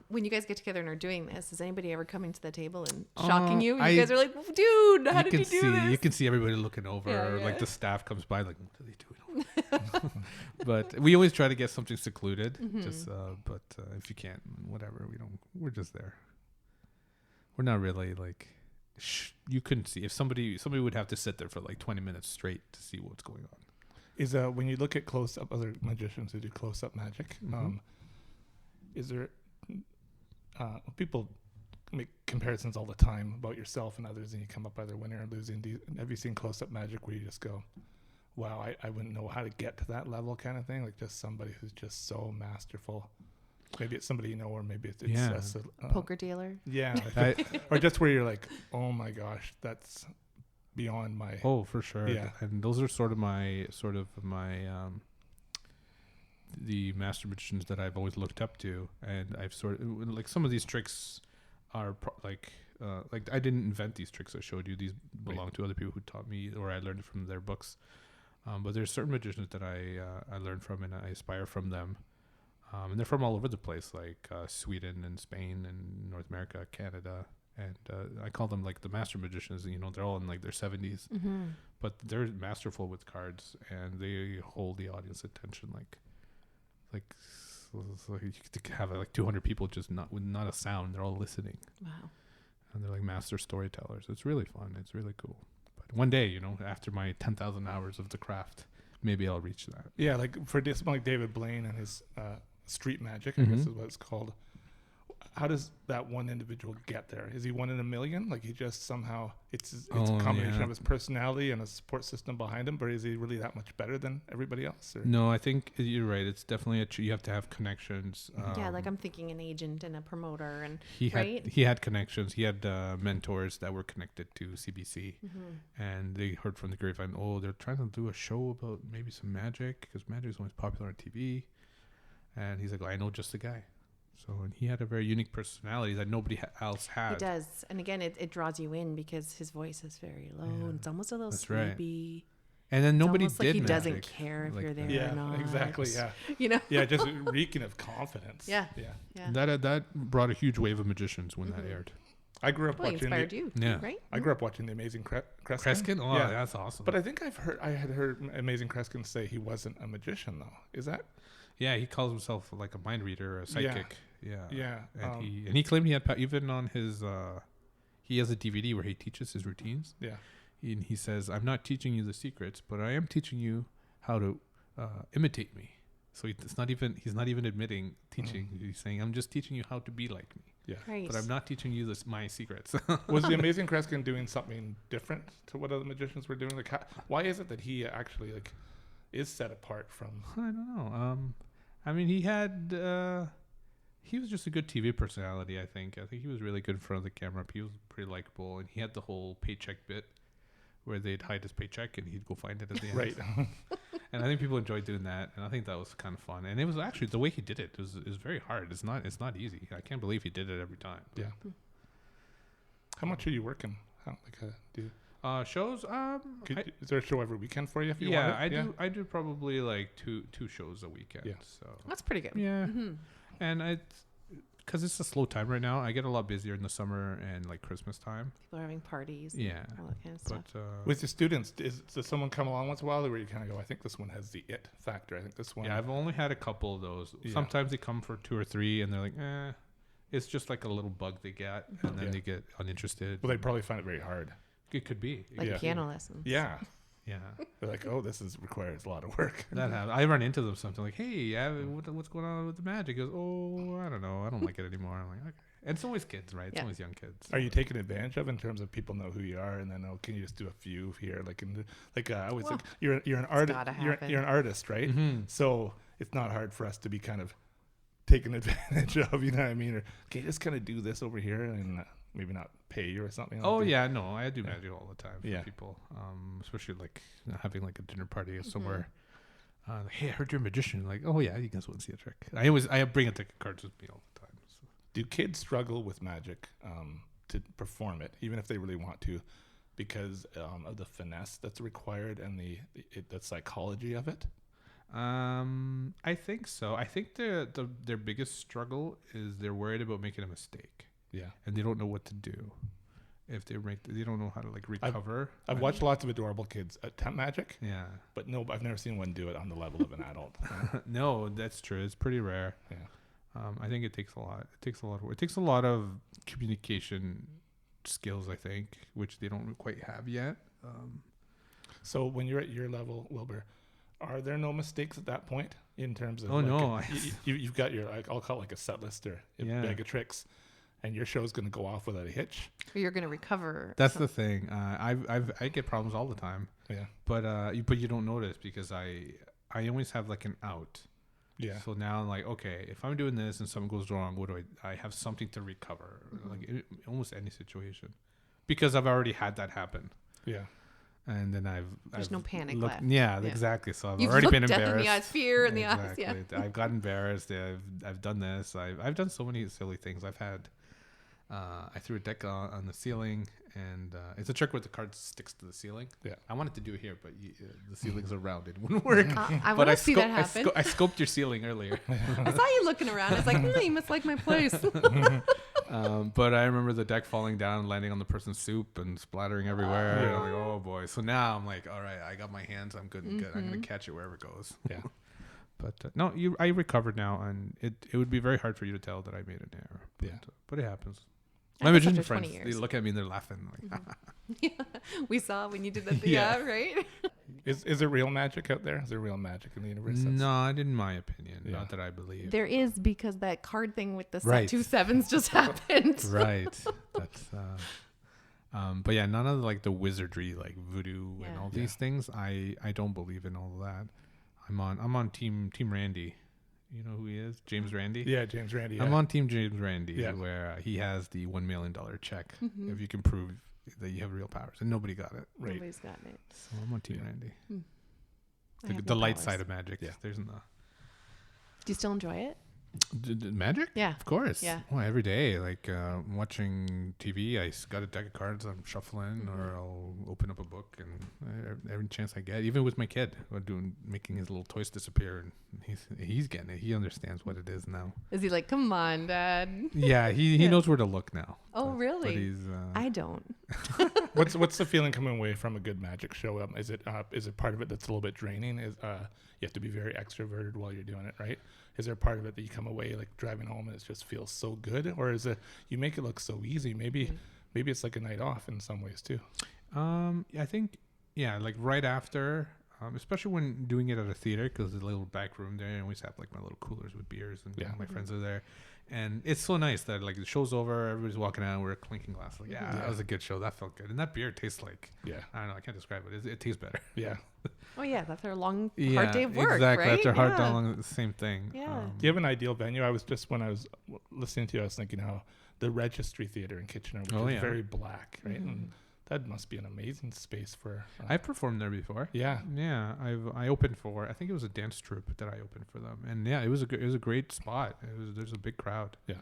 when you guys get together and are doing this, is anybody ever coming to the table and shocking you? You guys are like, dude, how did you do this? You can see everybody looking over. Like the staff comes by like, what are they doing? But we always try to get something secluded. But if you can't, whatever. We're just there. We're not really like... you couldn't see. If somebody would have to sit there for like 20 minutes straight to see what's going on. Is when you look at close-up, other magicians who do close-up magic, is there people make comparisons all the time about yourself and others, and you come up either winning or losing? Have you seen close-up magic where you just go, wow, I wouldn't know how to get to that level kind of thing? Like just somebody who's just so masterful. Maybe it's somebody or maybe it's a poker dealer. Yeah. Or just where you're like, oh my gosh, that's beyond my... Oh, for sure. Yeah. And those are my the master magicians that I've always looked up to. And I've like some of these tricks are like I didn't invent these tricks I showed you. These belong to other people who taught me, or I learned it from their books. But there's certain magicians that I learned from and I aspire from them. And they're from all over the place, like Sweden and Spain and North America, Canada. And I call them like the master magicians. They're all in like their 70s. But they're masterful with cards, and they hold the audience attention like you could have like 200 people just not a sound. They're all listening. Wow. And they're like master storytellers. It's really fun. It's really cool. But one day, after my 10,000 hours of the craft, maybe I'll reach that. Yeah, like for this, like David Blaine and his street magic, I guess is what it's called. how does that one individual get there? Is he one in a million? Like he just somehow it's a combination of his personality and a support system behind him, but is he really that much better than everybody else? Or? No, I think you're right. It's definitely you have to have connections. Like I'm thinking an agent and a promoter, and he had connections. He had mentors that were connected to CBC, and they heard from the grapevine, they're trying to do a show about maybe some magic, because magic is always popular on TV. And he's like, I know just the guy. So, and he had a very unique personality that nobody else had. He does. And again, it draws you in because his voice is very low and it's almost a little sleepy. Right. And then nobody did like he magic. Doesn't care if you're there or not. Exactly. Yeah. You know? Yeah, just reeking of confidence. Yeah. That brought a huge wave of magicians when that aired. I grew up watching. Inspired you, right? I grew up watching The Amazing Kreskin. Kreskin? Oh, yeah, that's awesome. But I think I had heard Amazing Kreskin say he wasn't a magician, though. Is that? Yeah, he calls himself like a mind reader or a psychic. Yeah. And he claimed he had even on his he has a DVD where he teaches his routines. Yeah. And he says, I'm not teaching you the secrets, but I am teaching you how to imitate me. So he's not even admitting teaching. He's saying, I'm just teaching you how to be like me. Yeah. Right. But I'm not teaching you my secrets. Was The Amazing Kreskin doing something different to what other magicians were doing? Like, why is it that he actually is set apart from? I don't know. I mean, he was just a good TV personality, I think. I think he was really good in front of the camera. He was pretty likable, and he had the whole paycheck bit where they'd hide his paycheck and he'd go find it at the end. Right. And I think people enjoyed doing that, and I think that was kind of fun. And it was actually the way he did it was very hard. It's not easy. I can't believe he did it every time. Yeah. How much are you working? Shows? Is there a show every weekend for you? If you want it? I do probably like two shows a weekend. Yeah. So that's pretty good. Yeah. And because it's a slow time right now, I get a lot busier in the summer and like Christmas time. People are having parties. Yeah. All that kind of stuff. With your students, does someone come along once in a while where you kind of go, I think this one has the it factor. I think this one. Yeah, I've only had a couple of those. Yeah. Sometimes they come for 2 or 3 and they're like, it's just like a little bug they get, and then they get uninterested. Well, they probably find it very hard. It could be. Like piano lessons. Yeah. Yeah. They're like, requires a lot of work. That happens. I run into them something like, hey, what's going on with the magic? He goes, I don't know. I don't like it anymore. I'm like, okay. And it's always kids, right? It's always young kids. Are you taken advantage of in terms of people know who you are, and then can you just do a few here? I always think you're an artist. You're an artist, right? Mm-hmm. So it's not hard for us to be kind of taken advantage of. You know what I mean? Or can you just kind of do this over here and maybe not pay you or something? No, I do magic all the time for people, especially like having like a dinner party or somewhere. Hey, I heard you're a magician. Like, oh yeah, you guys want to see a trick? I bring a deck of cards with me all the time. So. Do kids struggle with magic to perform it, even if they really want to, because of the finesse that's required and the psychology of it? I think so. I think their biggest struggle is they're worried about making a mistake. Yeah, and they don't know what to do if they don't know how to like recover. I've watched lots of adorable kids attempt magic. Yeah, but no, I've never seen one do it on the level of an adult. No, that's true. It's pretty rare. Yeah, I think it takes a lot. It takes a lot of work. It takes a lot of communication skills, I think, which they don't quite have yet. So when you're at your level, Wilbur, are there no mistakes at that point in terms of? You've got your I'll call it like a set list or a bag of tricks. And your show's going to go off without a hitch. Or you're going to recover. That's the thing. I get problems all the time. Yeah. But you don't notice because I always have like an out. Yeah. So now I'm like, okay, if I'm doing this and something goes wrong, what do I have something to recover, like almost any situation, because I've already had that happen. Yeah. And then there's no panic left. Yeah, exactly. So You've already been death embarrassed. In the eyes, fear in the eyes. Yeah. I've got embarrassed. I've done this. I've done so many silly things. I've had. I threw a deck on the ceiling, and it's a trick where the card sticks to the ceiling. Yeah, I wanted to do it here, but the ceilings are round; it wouldn't work. I want to see that happen. I scoped your ceiling earlier. I saw you looking around. It's like, you must like my place. But I remember the deck falling down, landing on the person's soup, and splattering everywhere. And I'm like, oh boy! So now I'm like, all right, I got my hands. I'm good and good. I'm gonna catch it wherever it goes. Yeah. But no, I recovered now, and it would be very hard for you to tell that I made an error. But it happens. My magician friends, they look at me and they're laughing. Like, yeah, we saw when you did that. Yeah, right? Is there real magic out there? Is there real magic in the universe? Not in my opinion. Not that I believe. There is, because that card thing with the Right. 2 sevens just happened. Right. That's but yeah, none of like the wizardry, like voodoo and all these things. I don't believe in all of that. I'm on team Randy. You know who he is? James Randi? Yeah, James Randi. Yeah. I'm on team James Randi, where he has the $1 million check if you can prove that you have real powers, and nobody got it. Right. Nobody's gotten it. So I'm on team Randy. The light side of magic. Yeah. There's no. Do you still enjoy it? Magic? Yeah. Of course. Yeah. Well, every day, like watching TV, I got a deck of cards I'm shuffling, or I'll open up a book, and every chance I get, even with my kid, making his little toys disappear, and he's getting it. He understands what it is now. Is he like, come on, Dad? Yeah, he knows where to look now. Oh, really? But he's, I don't. What's the feeling coming away from a good magic show? Is it part of it that's a little bit draining? Is you have to be very extroverted while you're doing it, right? Is there a part of it that you come away like driving home and it just feels so good, or is it you make it look so easy? Maybe it's like a night off in some ways too. I think like right after, especially when doing it at a theater, because the little back room there, and we always have like my little coolers with beers, and my friends are there, and it's so nice that like the show's over, everybody's walking out, we're clinking glasses, like that was a good show, that felt good, and that beer tastes like I don't know, I can't describe it. It tastes better. Yeah. Oh yeah, that's our long hard day of work, exactly. right? After hard long, the same thing. Yeah. Do you have an ideal venue? When I was listening to you, I was thinking how the Registry Theatre in Kitchener, which is very black, right? And that must be an amazing space for. I've performed there before. Yeah. I opened for. I think it was a dance troupe that I opened for them, and it was a great spot. There's a big crowd. Yeah.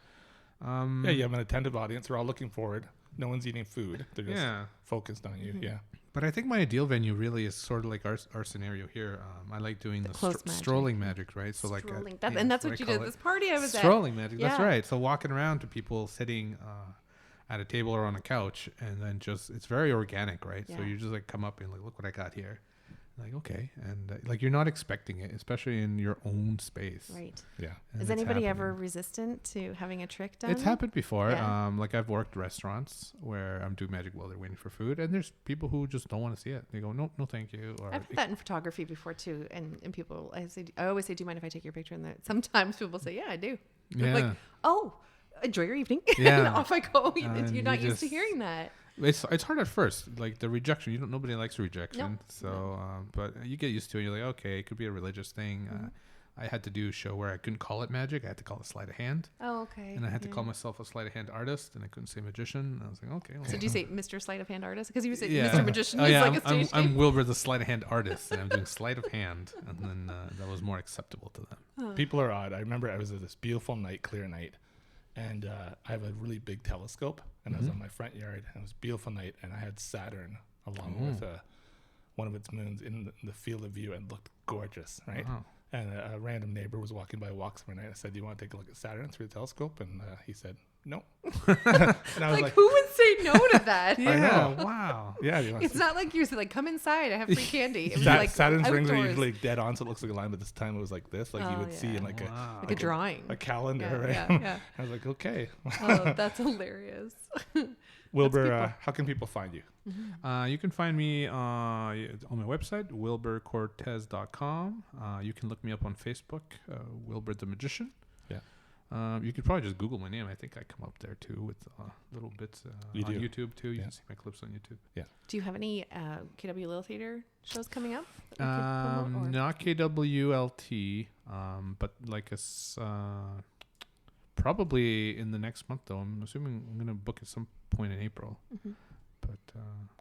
You have an attentive audience. They're all looking forward. No one's eating food. They're just focused on you. Yeah. But I think my ideal venue really is sort of like our scenario here. I like doing the strolling magic, right? So strolling. And that's what you did at this party I was at. Strolling magic, that's right. So walking around to people sitting at a table or on a couch, and then it's very organic, right? Yeah. So you just like come up and like, look what I got here. Like, okay. And like you're not expecting it, especially in your own space. Right. Yeah. And is anybody ever resistant to having a trick done? It's happened before. Yeah. Like I've worked restaurants where I'm doing magic while they're waiting for food, and there's people who just don't want to see it. They go, no, thank you. Or I've heard that in photography before too. And people, I always say, do you mind if I take your picture? And sometimes people say, yeah, I do. Yeah. I'm like, oh, enjoy your evening. Yeah. And off I go. You're not used to hearing that. It's hard at first, like the rejection. Nobody likes rejection. Nope. So, but you get used to it. You're like, okay, it could be a religious thing. I had to do a show where I couldn't call it magic. I had to call it sleight of hand. Oh, okay. And I had to call myself a sleight of hand artist, and I couldn't say magician. And I was like, okay. Well, so do you say Mr. Sleight of Hand artist? Because you say Mr. Magician is like a stage I'm Wilbur the Sleight of Hand artist, and I'm doing sleight of hand, and then that was more acceptable to them. People are odd. I remember I was at this beautiful night, clear night. And I have a really big telescope, and I was on my front yard, and it was a beautiful night, and I had Saturn along with one of its moons in the field of view, and looked gorgeous, right? Wow. And a random neighbor was walking by walks one night. I said, do you want to take a look at Saturn through the telescope? And he said, no. And I was like, who would say no to that? I know. Wow. Yeah. It's not like you said, like, come inside. I have free candy. It was like Saturn's rings are usually dead on, so it looks like a line, but this time it was like this. Like you would see in like a drawing. A calendar, right? Yeah. I was like, okay. Oh, that's hilarious. Wilbur, how can people find you? You can find me on my website, WILBERCORTEZ.com. You can look me up on Facebook, Wilbur the Magician. Yeah. You could probably just Google my name. I think I come up there too with little bits on YouTube too. You can see my clips on YouTube. Yeah. Do you have any KW Little Theater shows coming up? Not KWLT, but like probably in the next month though. I'm assuming I'm gonna book at some point in April. But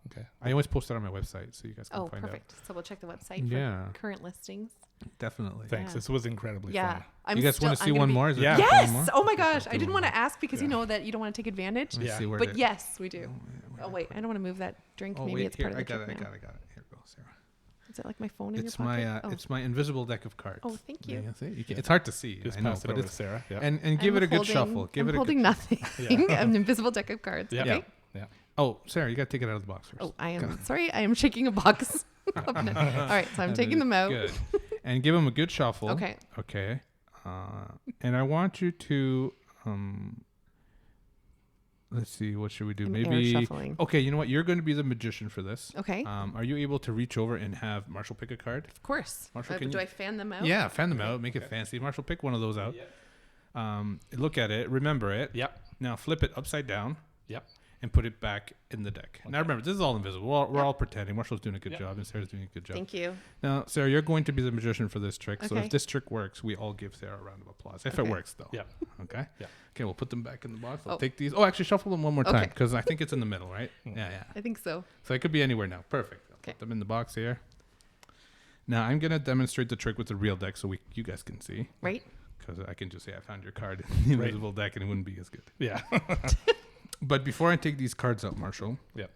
okay, I always post it on my website, so you guys can find out. Oh, perfect. So we'll check the website for current listings. Definitely. Thanks. This was incredibly fun. You guys want to see one more? Yes. More? Oh my gosh. I didn't want to ask because you know that you don't want to take advantage. But yes, we do. Oh wait, I don't want to move that drink. Maybe it's part of the trick now. I got it. Here it goes, Sarah. Is it like my phone in your pocket? It's my invisible deck of cards. Oh, thank you. It's hard to see. Just pass it over to Sarah. Yeah. And give it a good shuffle. I'm holding nothing. An invisible deck of cards. Yeah. Okay. Yeah. Oh, Sarah, you got to take it out of the box first. Oh, I am sorry. I am shaking a box. All right, so I'm taking them out. Good. And give them a good shuffle. Okay. And I want you to let's see. What should we do? I'm Maybe. air shuffling. Okay, you know what? You're going to be the magician for this. Okay. Are you able to reach over and have Marshall pick a card? Of course. Marshall, Do I fan them out? Yeah, fan them out. Make it fancy. Marshall, pick one of those out. Look at it. Remember it. Yep. Now flip it upside down. Yep. And put it back in the deck. Okay. Now remember, this is all invisible. We're all pretending. Marshall's doing a good job, and Sarah's doing a good job. Thank you. Now, Sarah, you're going to be the magician for this trick. So if this trick works, we all give Sarah a round of applause. If it works, though. Yeah. Okay? Yeah. Okay, we'll put them back in the box. I'll take these. Oh, actually, shuffle them one more time, because I think it's in the middle, right? Yeah. I think so. So it could be anywhere now. Perfect. I'll put them in the box here. Now, I'm going to demonstrate the trick with the real deck so you guys can see. Right. Because I can just say I found your card in the invisible deck, and it wouldn't be as good. Yeah. But before I take these cards out, Marshall. Yep.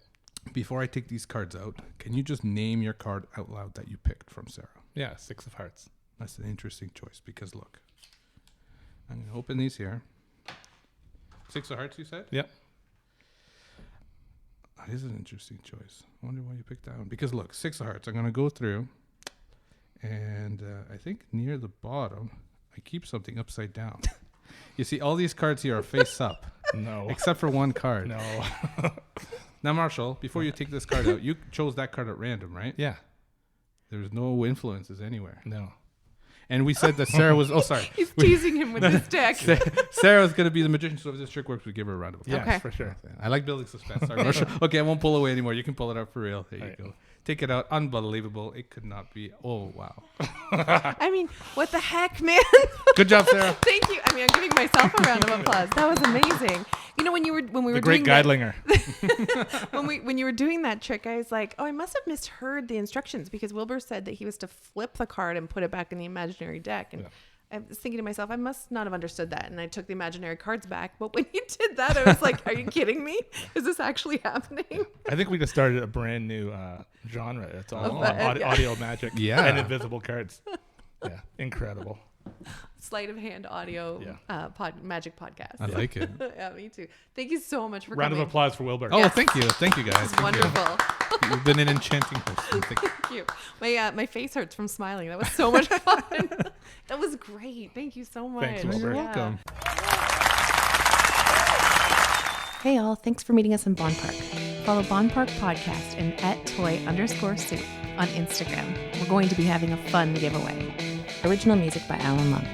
Before I take these cards out, can you just name your card out loud that you picked from Sarah? Yeah, 6 of hearts. That's an interesting choice because look. I'm going to open these here. 6 of hearts, you said? Yep. That is an interesting choice. I wonder why you picked that one. Because look, 6 of hearts. I'm going to go through. And I think near the bottom, I keep something upside down. You see, all these cards here are face up. No. Except for one card. No. Now, Marshall, before you take this card out, you chose that card at random, right? Yeah. There's no influences anywhere. No. And we said that Sarah was... Oh, sorry. He's teasing him with this deck. Sarah was going to be the magician, so if this trick works, we give her a round of applause. Yeah, for sure. I like building suspense. Sorry, Marshall. Okay, I won't pull away anymore. You can pull it out for real. There you go. Take it out. Unbelievable. It could not be. Oh, wow. I mean, what the heck, man? Good job, Sarah. Thank you. I mean, I'm giving myself a round of applause. That was amazing. You know, when we were doing Geidlinger. when you were doing that trick, I was like, oh, I must have misheard the instructions because Wilbur said that he was to flip the card and put it back in the imaginary deck. And I was thinking to myself, I must not have understood that. And I took the imaginary cards back. But when you did that, I was like, are you kidding me? Is this actually happening? I think we just started a brand new genre. It's all audio magic and invisible cards. Yeah, incredible. Sleight of hand audio magic podcast. I like it. Yeah, me too. Thank you so much for Round coming. of applause for Wilbur. Oh, thank you. Thank you, guys. Wonderful. You've been an enchanting host. Thank you. My face hurts from smiling. That was so much fun. That was great. Thank you so much. Thanks, Wilbur. You're welcome. Hey all, thanks for meeting us in Bonn Park. Follow Bonn Park Podcast and @toy_soup on Instagram. We're going to be having a fun giveaway. Original music by Alan Lung.